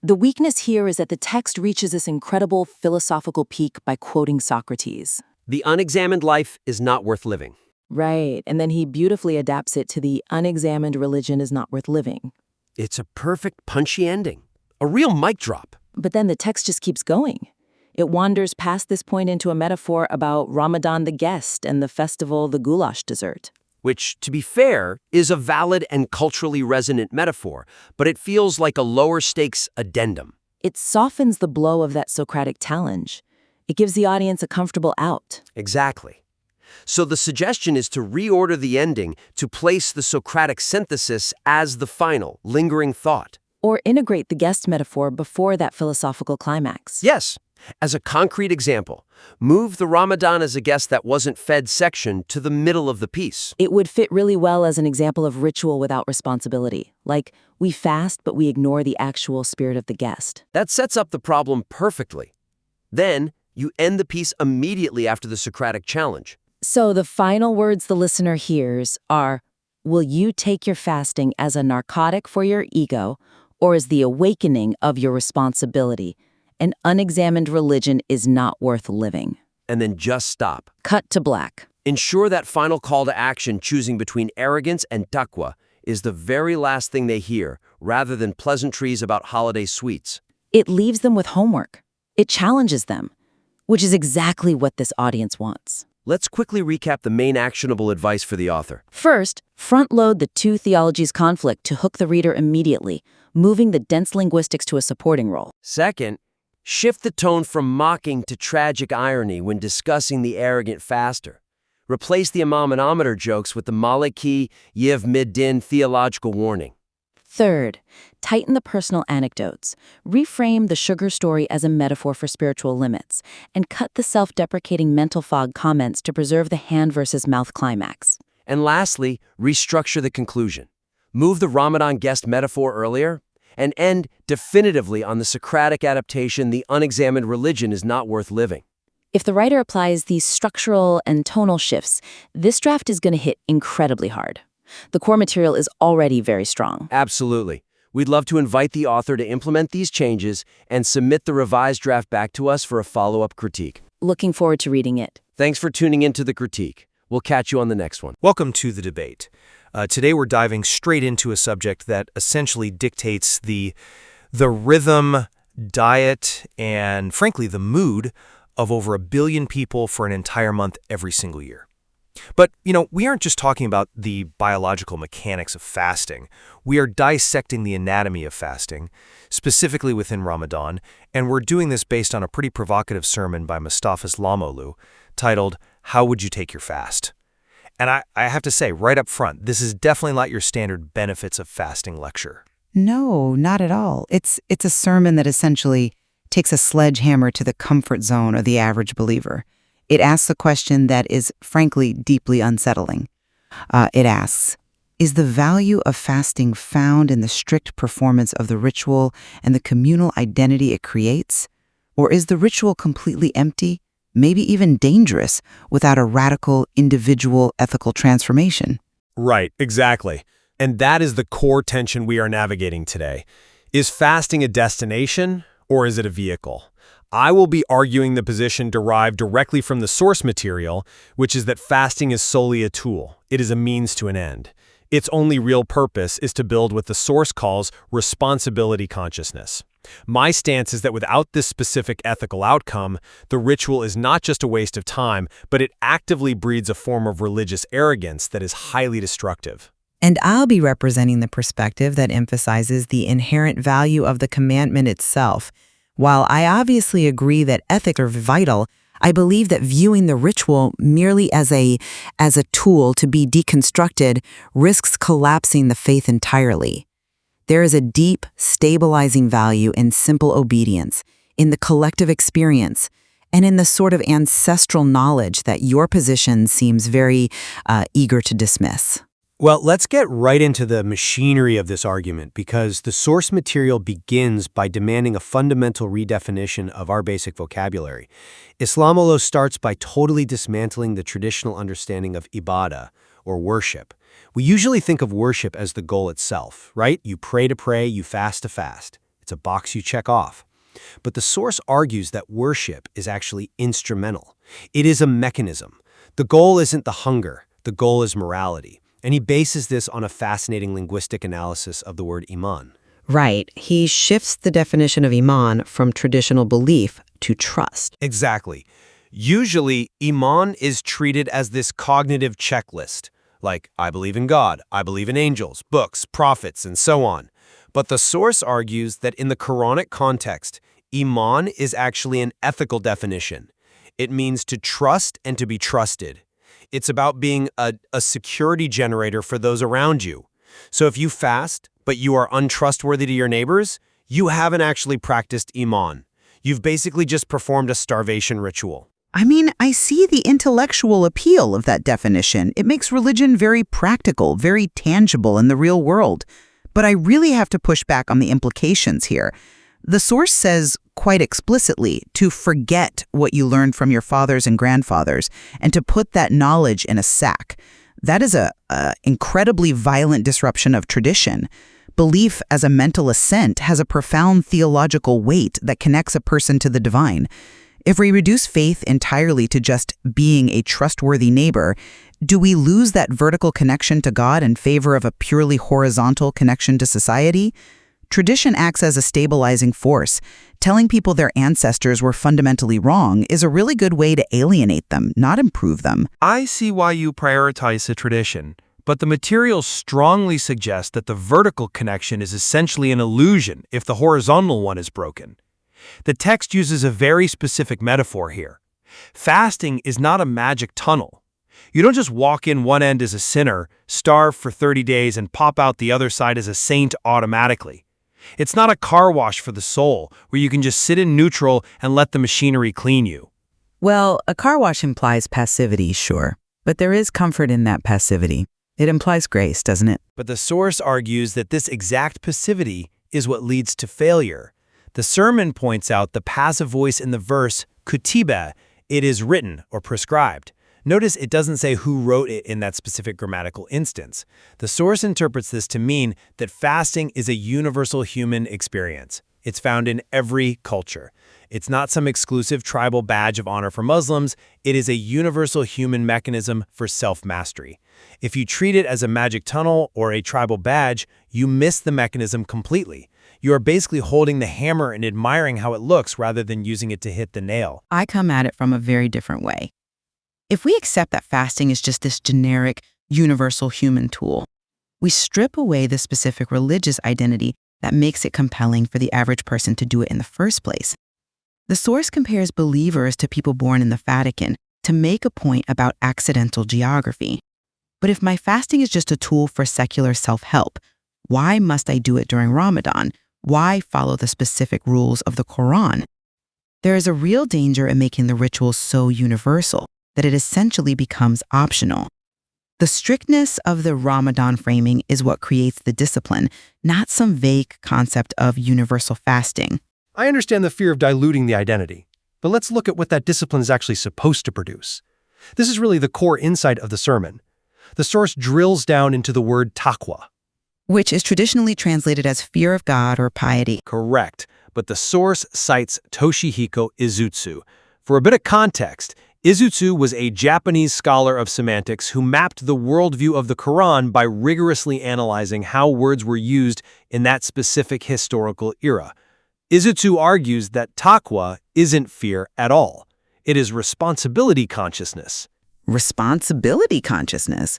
The weakness here is that the text reaches this incredible philosophical peak by quoting Socrates. The unexamined life is not worth living. Right, and then he beautifully adapts it to the unexamined religion is not worth living. It's a perfect punchy ending. A real mic drop. But then the text just keeps going. It wanders past this point into a metaphor about Ramadan the guest and the festival the goulash dessert. Which, to be fair, is a valid and culturally resonant metaphor, but it feels like a lower-stakes addendum. It softens the blow of that Socratic challenge. It gives the audience a comfortable out. Exactly. So the suggestion is to reorder the ending to place the Socratic synthesis as the final, lingering thought. Or integrate the guest metaphor before that philosophical climax. Yes. As a concrete example, move the Ramadan as a guest that wasn't fed section to the middle of the piece. It would fit really well as an example of ritual without responsibility. Like, we fast, but we ignore the actual spirit of the guest. That sets up the problem perfectly. Then, you end the piece immediately after the Socratic challenge. So the final words the listener hears are, will you take your fasting as a narcotic for your ego, or as the awakening of your responsibility. An unexamined religion is not worth living. And then just stop. Cut to black. Ensure that final call to action, choosing between arrogance and taqwa, is the very last thing they hear, rather than pleasantries about holiday sweets. It leaves them with homework. It challenges them, which is exactly what this audience wants. Let's quickly recap the main actionable advice for the author. First, front-load the two theologies conflict to hook the reader immediately, moving the dense linguistics to a supporting role. Second, shift the tone from mocking to tragic irony when discussing the arrogant faster. Replace the imam-and-ometer jokes with the Maliki Yiv Mid-Din theological warning. Third, tighten the personal anecdotes. Reframe the sugar story as a metaphor for spiritual limits, and cut the self-deprecating mental fog comments to preserve the hand versus mouth climax. And lastly, restructure the conclusion. Move the Ramadan guest metaphor earlier, and end definitively on the Socratic adaptation, the unexamined religion is not worth living. If the writer applies these structural and tonal shifts, this draft is going to hit incredibly hard. The core material is already very strong. Absolutely. We'd love to invite the author to implement these changes and submit the revised draft back to us for a follow-up critique. Looking forward to reading it. Thanks for tuning in to the critique. We'll catch you on the next one. Welcome to the debate. Today we're diving straight into a subject that essentially dictates the rhythm, diet, and frankly the mood of over 1 billion people for an entire month every single year. But, we aren't just talking about the biological mechanics of fasting. We are dissecting the anatomy of fasting, specifically within Ramadan, and we're doing this based on a pretty provocative sermon by Mustafa Islamoglu titled, "How Would You Take Your Fast?" And I have to say, right up front, this is definitely not your standard benefits of fasting lecture. No, not at all. It's a sermon that essentially takes a sledgehammer to the comfort zone of the average believer. It asks a question that is, frankly, deeply unsettling. It asks, is the value of fasting found in the strict performance of the ritual and the communal identity it creates? Or is the ritual completely empty, maybe even dangerous, without a radical, individual, ethical transformation? Right, exactly. And that is the core tension we are navigating today. Is fasting a destination, or is it a vehicle? I will be arguing the position derived directly from the source material, which is that fasting is solely a tool. It is a means to an end. Its only real purpose is to build what the source calls responsibility consciousness. My stance is that without this specific ethical outcome, the ritual is not just a waste of time, but it actively breeds a form of religious arrogance that is highly destructive. And I'll be representing the perspective that emphasizes the inherent value of the commandment itself. While I obviously agree that ethics are vital, I believe that viewing the ritual merely as a tool to be deconstructed risks collapsing the faith entirely. There is a deep, stabilizing value in simple obedience, in the collective experience, and in the sort of ancestral knowledge that your position seems very eager to dismiss. Well, let's get right into the machinery of this argument, because the source material begins by demanding a fundamental redefinition of our basic vocabulary. Islamoglu starts by totally dismantling the traditional understanding of ibadah, or worship. We usually think of worship as the goal itself, right? You pray to pray, you fast to fast. It's a box you check off. But the source argues that worship is actually instrumental. It is a mechanism. The goal isn't the hunger, the goal is morality. And he bases this on a fascinating linguistic analysis of the word iman. Right. He shifts the definition of iman from traditional belief to trust. Exactly. Usually, iman is treated as this cognitive checklist, like I believe in God, I believe in angels, books, prophets, and so on. But the source argues that in the Quranic context, iman is actually an ethical definition. It means to trust and to be trusted. It's about being a security generator for those around you. So if you fast, but you are untrustworthy to your neighbors, you haven't actually practiced iman. You've basically just performed a starvation ritual. I mean, I see the intellectual appeal of that definition. It makes religion very practical, very tangible in the real world. But I really have to push back on the implications here. The source says quite explicitly to forget what you learned from your fathers and grandfathers and to put that knowledge in a sack. That is a incredibly violent disruption of tradition. Belief as a mental assent has a profound theological weight that connects a person to the divine. If we reduce faith entirely to just being a trustworthy neighbor, do we lose that vertical connection to God in favor of a purely horizontal connection to society? Tradition acts as a stabilizing force. Telling people their ancestors were fundamentally wrong is a really good way to alienate them, not improve them. I see why you prioritize the tradition, but the materials strongly suggest that the vertical connection is essentially an illusion if the horizontal one is broken. The text uses a very specific metaphor here. Fasting is not a magic tunnel. You don't just walk in one end as a sinner, starve for 30 days, and pop out the other side as a saint automatically. It's not a car wash for the soul, where you can just sit in neutral and let the machinery clean you. Well, a car wash implies passivity, sure, but there is comfort in that passivity. It implies grace, doesn't it? But the source argues that this exact passivity is what leads to failure. The sermon points out the passive voice in the verse, kutiba, it is written or prescribed. Notice it doesn't say who wrote it in that specific grammatical instance. The source interprets this to mean that fasting is a universal human experience. It's found in every culture. It's not some exclusive tribal badge of honor for Muslims. It is a universal human mechanism for self-mastery. If you treat it as a magic tunnel or a tribal badge, you miss the mechanism completely. You are basically holding the hammer and admiring how it looks rather than using it to hit the nail. I come at it from a very different way. If we accept that fasting is just this generic, universal human tool, we strip away the specific religious identity that makes it compelling for the average person to do it in the first place. The source compares believers to people born in the Vatican to make a point about accidental geography. But if my fasting is just a tool for secular self-help, why must I do it during Ramadan? Why follow the specific rules of the Quran? There is a real danger in making the ritual so universal that it essentially becomes optional. The strictness of the Ramadan framing is what creates the discipline, not some vague concept of universal fasting. I understand the fear of diluting the identity, but let's look at what that discipline is actually supposed to produce. This is really the core insight of the sermon. The source drills down into the word taqwa, which is traditionally translated as fear of God or piety. Correct, but the source cites Toshihiko Izutsu. For a bit of context, Izutsu was a Japanese scholar of semantics who mapped the worldview of the Quran by rigorously analyzing how words were used in that specific historical era. Izutsu argues that taqwa isn't fear at all. It is responsibility consciousness. Responsibility consciousness?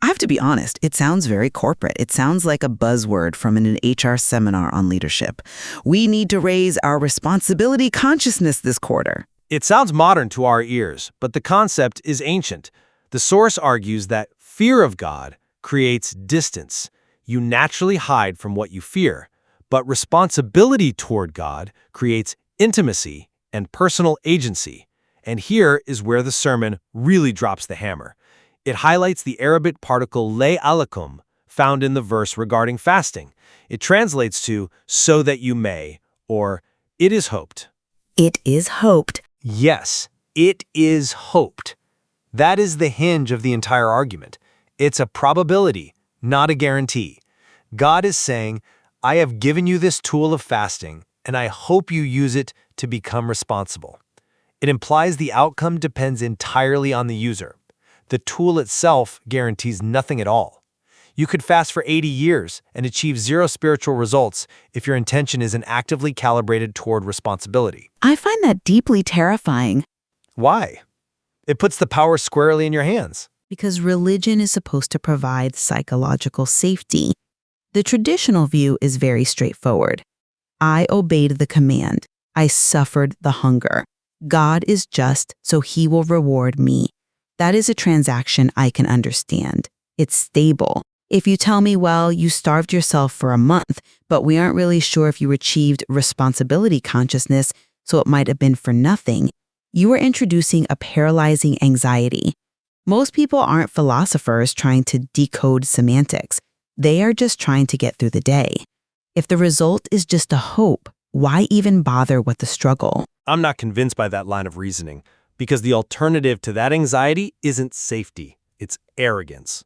I have to be honest, it sounds very corporate. It sounds like a buzzword from an HR seminar on leadership. We need to raise our responsibility consciousness this quarter. It sounds modern to our ears, but the concept is ancient. The source argues that fear of God creates distance. You naturally hide from what you fear, but responsibility toward God creates intimacy and personal agency. And here is where the sermon really drops the hammer. It highlights the Arabic particle lay alakum found in the verse regarding fasting. It translates to so that you may, or it is hoped. It is hoped. Yes, it is hoped. That is the hinge of the entire argument. It's a probability, not a guarantee. God is saying, I have given you this tool of fasting, and I hope you use it to become responsible. It implies the outcome depends entirely on the user. The tool itself guarantees nothing at all. You could fast for 80 years and achieve zero spiritual results if your intention isn't actively calibrated toward responsibility. I find that deeply terrifying. Why? It puts the power squarely in your hands. Because religion is supposed to provide psychological safety. The traditional view is very straightforward. I obeyed the command. I suffered the hunger. God is just, so he will reward me. That is a transaction I can understand. It's stable. If you tell me, well, you starved yourself for a month, but we aren't really sure if you achieved responsibility consciousness, so it might have been for nothing, you are introducing a paralyzing anxiety. Most people aren't philosophers trying to decode semantics. They are just trying to get through the day. If the result is just a hope, why even bother with the struggle? I'm not convinced by that line of reasoning, because the alternative to that anxiety isn't safety, it's arrogance.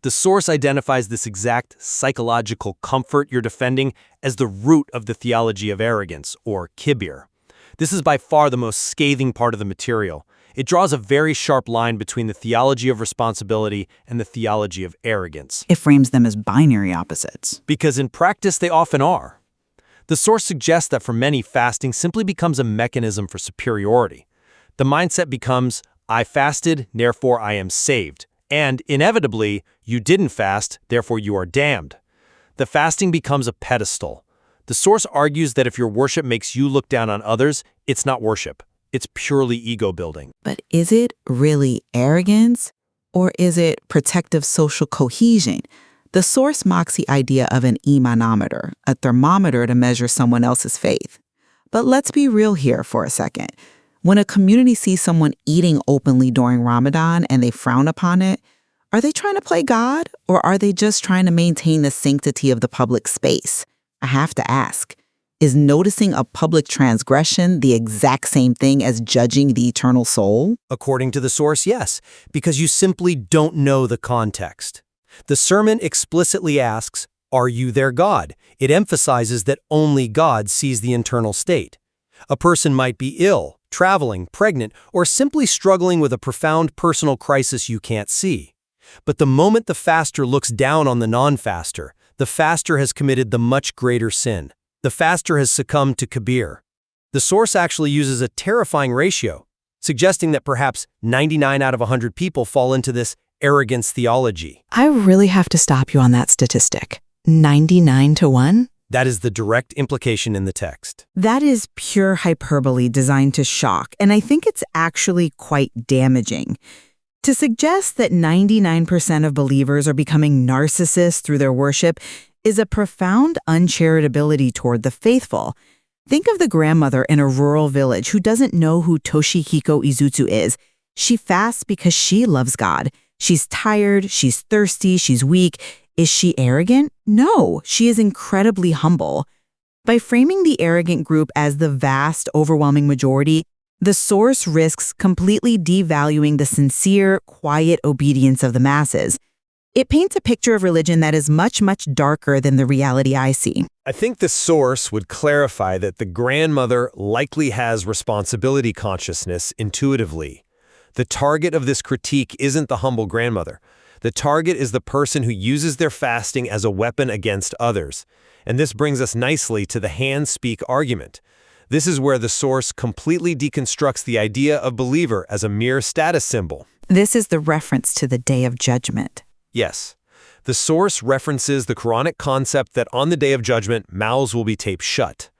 The source identifies this exact psychological comfort you're defending as the root of the theology of arrogance, or kibir. This is by far the most scathing part of the material. It draws a very sharp line between the theology of responsibility and the theology of arrogance. It frames them as binary opposites. Because in practice, they often are. The source suggests that for many, fasting simply becomes a mechanism for superiority. The mindset becomes, I fasted, therefore I am saved. And, inevitably, you didn't fast, therefore you are damned. The fasting becomes a pedestal. The source argues that if your worship makes you look down on others, it's not worship. It's purely ego-building. But is it really arrogance? Or is it protective social cohesion? The source mocks the idea of an imanometer, a thermometer to measure someone else's faith. But let's be real here for a second. When a community sees someone eating openly during Ramadan and they frown upon it, are they trying to play God, or are they just trying to maintain the sanctity of the public space? I have to ask, is noticing a public transgression the exact same thing as judging the eternal soul? According to the source, yes, because you simply don't know the context. The sermon explicitly asks, are you their God? It emphasizes that only God sees the internal state. A person might be ill, traveling, pregnant, or simply struggling with a profound personal crisis you can't see. But the moment the faster looks down on the non-faster, the faster has committed the much greater sin. The faster has succumbed to kibir. The source actually uses a terrifying ratio, suggesting that perhaps 99 out of 100 people fall into this arrogance theology. I really have to stop you on that statistic. 99 to 1? That is the direct implication in the text. That is pure hyperbole designed to shock, and I think it's actually quite damaging. To suggest that 99% of believers are becoming narcissists through their worship is a profound uncharitability toward the faithful. Think of the grandmother in a rural village who doesn't know who Toshihiko Izutsu is. She fasts because she loves God. She's tired, she's thirsty, she's weak. Is she arrogant? No, she is incredibly humble. By framing the arrogant group as the vast, overwhelming majority, the source risks completely devaluing the sincere, quiet obedience of the masses. It paints a picture of religion that is much, much darker than the reality I see. I think the source would clarify that the grandmother likely has responsibility consciousness intuitively. The target of this critique isn't the humble grandmother. The target is the person who uses their fasting as a weapon against others. And this brings us nicely to the hands-speak argument. This is where the source completely deconstructs the idea of believer as a mere status symbol. This is the reference to the Day of Judgment. Yes. The source references the Quranic concept that on the Day of Judgment, mouths will be taped shut.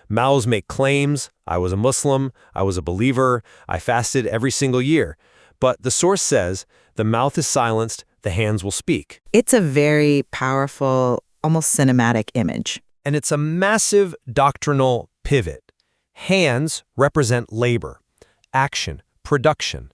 Mouths make claims, I was a Muslim, I was a believer, I fasted every single year. But the source says, the mouth is silenced, the hands will speak. It's a very powerful, almost cinematic image. And it's a massive doctrinal pivot. Hands represent labor, action, production.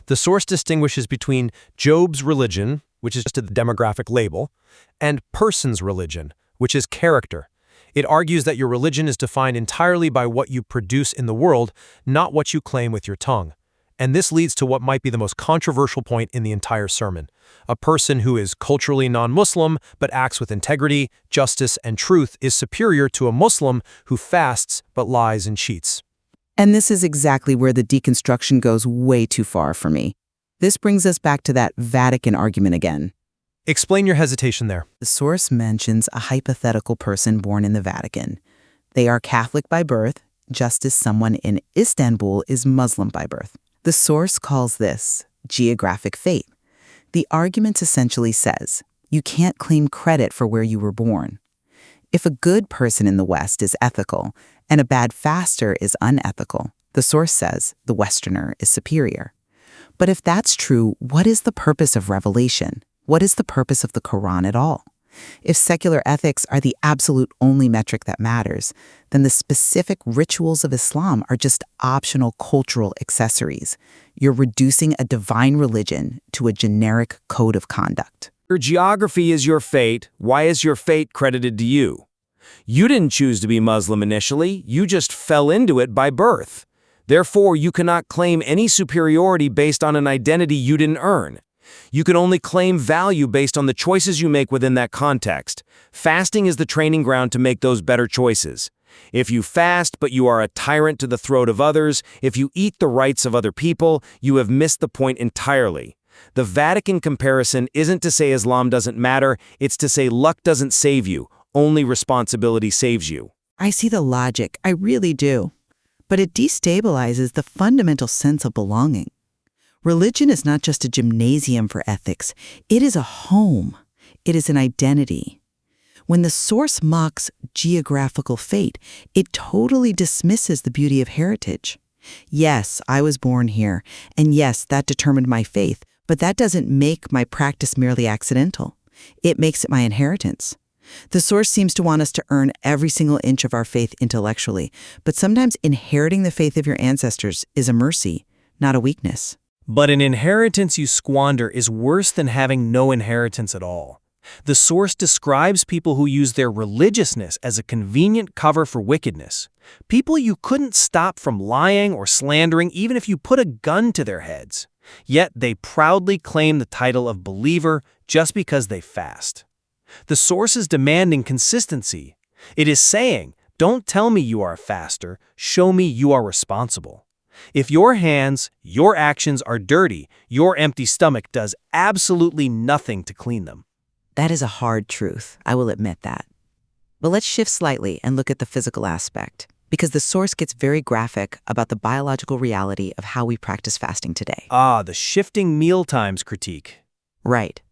The source distinguishes between Job's religion, which is just a demographic label, and person's religion, which is character. It argues that your religion is defined entirely by what you produce in the world, not what you claim with your tongue. And this leads to what might be the most controversial point in the entire sermon. A person who is culturally non-Muslim but acts with integrity, justice, and truth is superior to a Muslim who fasts but lies and cheats. And this is exactly where the deconstruction goes way too far for me. This brings us back to that Vatican argument again. Explain your hesitation there. The source mentions a hypothetical person born in the Vatican. They are Catholic by birth, just as someone in Istanbul is Muslim by birth. The source calls this geographic fate. The argument essentially says, you can't claim credit for where you were born. If a good person in the West is ethical and a bad faster is unethical, the source says the Westerner is superior. But if that's true, what is the purpose of revelation? What is the purpose of the Quran at all? If secular ethics are the absolute only metric that matters, then the specific rituals of Islam are just optional cultural accessories. You're reducing a divine religion to a generic code of conduct. Your geography is your fate. Why is your fate credited to you? You didn't choose to be Muslim initially. You just fell into it by birth. Therefore, you cannot claim any superiority based on an identity you didn't earn. You can only claim value based on the choices you make within that context. Fasting is the training ground to make those better choices. If you fast, but you are a tyrant to the throat of others, if you eat the rights of other people, you have missed the point entirely. The Vatican comparison isn't to say Islam doesn't matter, it's to say luck doesn't save you, only responsibility saves you. I see the logic, I really do. But it destabilizes the fundamental sense of belonging. Religion is not just a gymnasium for ethics, it is a home. It is an identity. When the source mocks geographical fate, it totally dismisses the beauty of heritage. Yes, I was born here, and yes, that determined my faith, but that doesn't make my practice merely accidental. It makes it my inheritance. The source seems to want us to earn every single inch of our faith intellectually, but sometimes inheriting the faith of your ancestors is a mercy, not a weakness. But an inheritance you squander is worse than having no inheritance at all. The source describes people who use their religiousness as a convenient cover for wickedness. People you couldn't stop from lying or slandering even if you put a gun to their heads. Yet they proudly claim the title of believer just because they fast. The source is demanding consistency. It is saying, don't tell me you are a faster, show me you are responsible. If your hands, your actions are dirty, your empty stomach does absolutely nothing to clean them. That is a hard truth, I will admit that. But let's shift slightly and look at the physical aspect, because the source gets very graphic about the biological reality of how we practice fasting today. The shifting meal times critique. Right.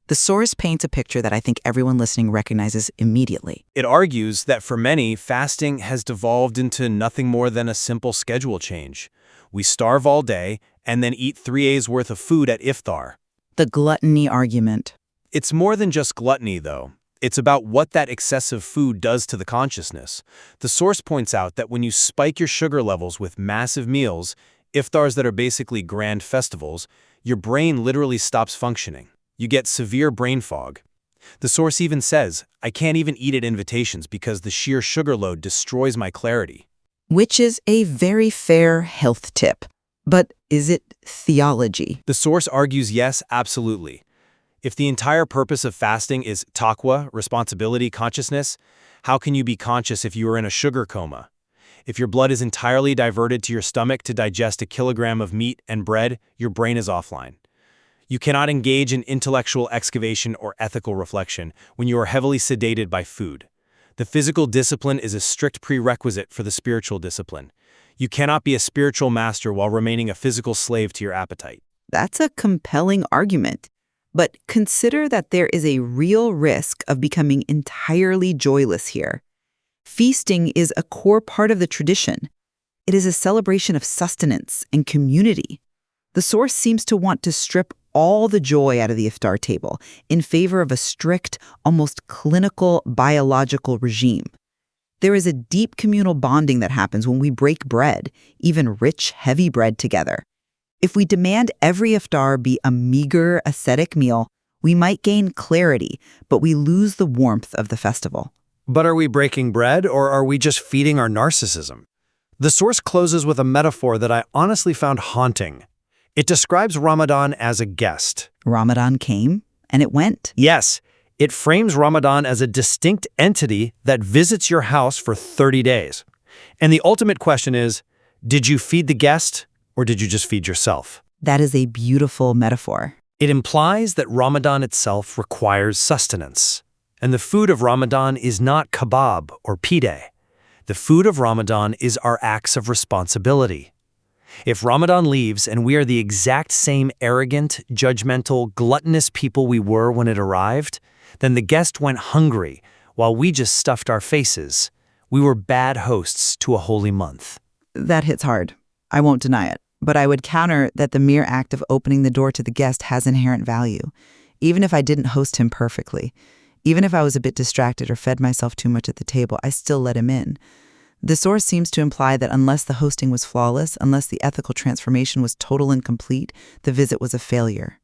The source paints a picture that I think everyone listening recognizes immediately. It argues that for many, fasting has devolved into nothing more than a simple schedule change. We starve all day and then eat 3 days' worth of food at iftar. The gluttony argument. It's more than just gluttony, though. It's about what that excessive food does to the consciousness. The source points out that when you spike your sugar levels with massive meals, iftars that are basically grand festivals, your brain literally stops functioning. You get severe brain fog. The source even says, I can't even eat at invitations because the sheer sugar load destroys my clarity. Which is a very fair health tip. But is it theology? The source argues yes, absolutely. If the entire purpose of fasting is taqwa, responsibility, consciousness, how can you be conscious if you are in a sugar coma? If your blood is entirely diverted to your stomach to digest a kilogram of meat and bread, your brain is offline. You cannot engage in intellectual excavation or ethical reflection when you are heavily sedated by food. The physical discipline is a strict prerequisite for the spiritual discipline. You cannot be a spiritual master while remaining a physical slave to your appetite. That's a compelling argument. But consider that there is a real risk of becoming entirely joyless here. Feasting is a core part of the tradition. It is a celebration of sustenance and community. The source seems to want to strip all the joy out of the iftar table in favor of a strict, almost clinical biological regime. There is a deep communal bonding that happens when we break bread, even rich, heavy bread together. If we demand every iftar be a meager, ascetic meal, we might gain clarity, but we lose the warmth of the festival. But are we breaking bread, or are we just feeding our narcissism? The source closes with a metaphor that I honestly found haunting. It describes Ramadan as a guest. Ramadan came, and it went. Yes, it frames Ramadan as a distinct entity that visits your house for 30 days. And the ultimate question is, did you feed the guest, or did you just feed yourself? That is a beautiful metaphor. It implies that Ramadan itself requires sustenance. And the food of Ramadan is not kebab or pide. The food of Ramadan is our acts of responsibility. If Ramadan leaves and we are the exact same arrogant, judgmental, gluttonous people we were when it arrived, then the guest went hungry while we just stuffed our faces. We were bad hosts to a holy month. That hits hard. I won't deny it. But I would counter that the mere act of opening the door to the guest has inherent value, even if I didn't host him perfectly. Even if I was a bit distracted or fed myself too much at the table, I still let him in. The source seems to imply that unless the hosting was flawless, unless the ethical transformation was total and complete, the visit was a failure.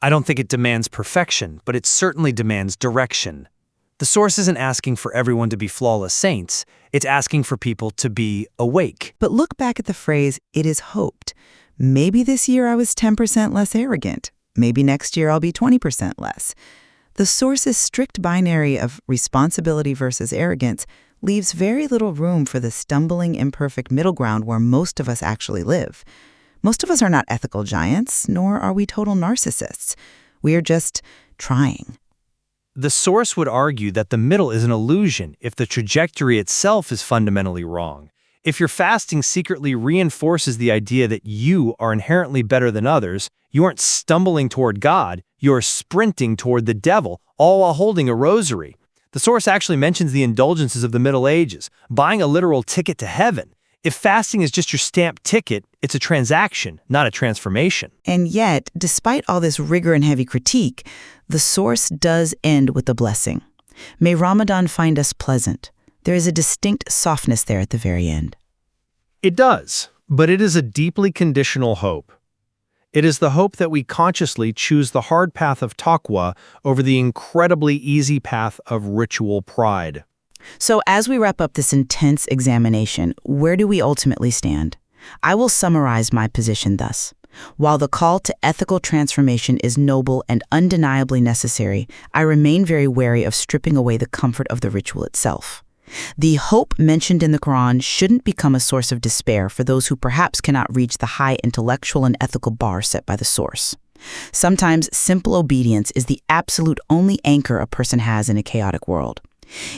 I don't think it demands perfection, but it certainly demands direction. The source isn't asking for everyone to be flawless saints. It's asking for people to be awake. But look back at the phrase, it is hoped. Maybe this year I was 10% less arrogant. Maybe next year I'll be 20% less. The source's strict binary of responsibility versus arrogance leaves very little room for the stumbling, imperfect middle ground where most of us actually live. Most of us are not ethical giants, nor are we total narcissists. We are just trying. The source would argue that the middle is an illusion if the trajectory itself is fundamentally wrong. If your fasting secretly reinforces the idea that you are inherently better than others, you aren't stumbling toward God, you're sprinting toward the devil, all while holding a rosary. The source actually mentions the indulgences of the Middle Ages, buying a literal ticket to heaven. If fasting is just your stamped ticket, it's a transaction, not a transformation. And yet, despite all this rigor and heavy critique, the source does end with a blessing. May Ramadan find us pleasant. There is a distinct softness there at the very end. It does, but it is a deeply conditional hope. It is the hope that we consciously choose the hard path of taqwa over the incredibly easy path of ritual pride. So as we wrap up this intense examination, where do we ultimately stand? I will summarize my position thus. While the call to ethical transformation is noble and undeniably necessary, I remain very wary of stripping away the comfort of the ritual itself. The hope mentioned in the Quran shouldn't become a source of despair for those who perhaps cannot reach the high intellectual and ethical bar set by the source. Sometimes simple obedience is the absolute only anchor a person has in a chaotic world.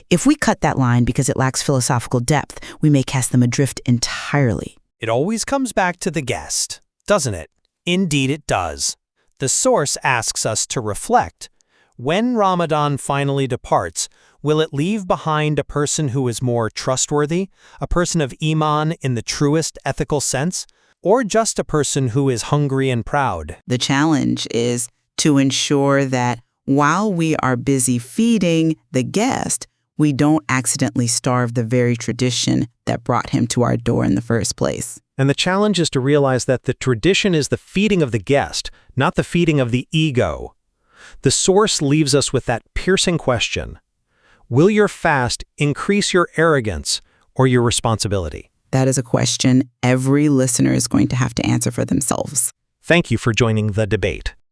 If we cut that line because it lacks philosophical depth, we may cast them adrift entirely. It always comes back to the guest, doesn't it? Indeed it does. The source asks us to reflect. When Ramadan finally departs, will it leave behind a person who is more trustworthy, a person of iman in the truest ethical sense, or just a person who is hungry and proud? The challenge is to ensure that while we are busy feeding the guest, we don't accidentally starve the very tradition that brought him to our door in the first place. And the challenge is to realize that the tradition is the feeding of the guest, not the feeding of the ego. The source leaves us with that piercing question. Will your fast increase your arrogance or your responsibility? That is a question every listener is going to have to answer for themselves. Thank you for joining the debate.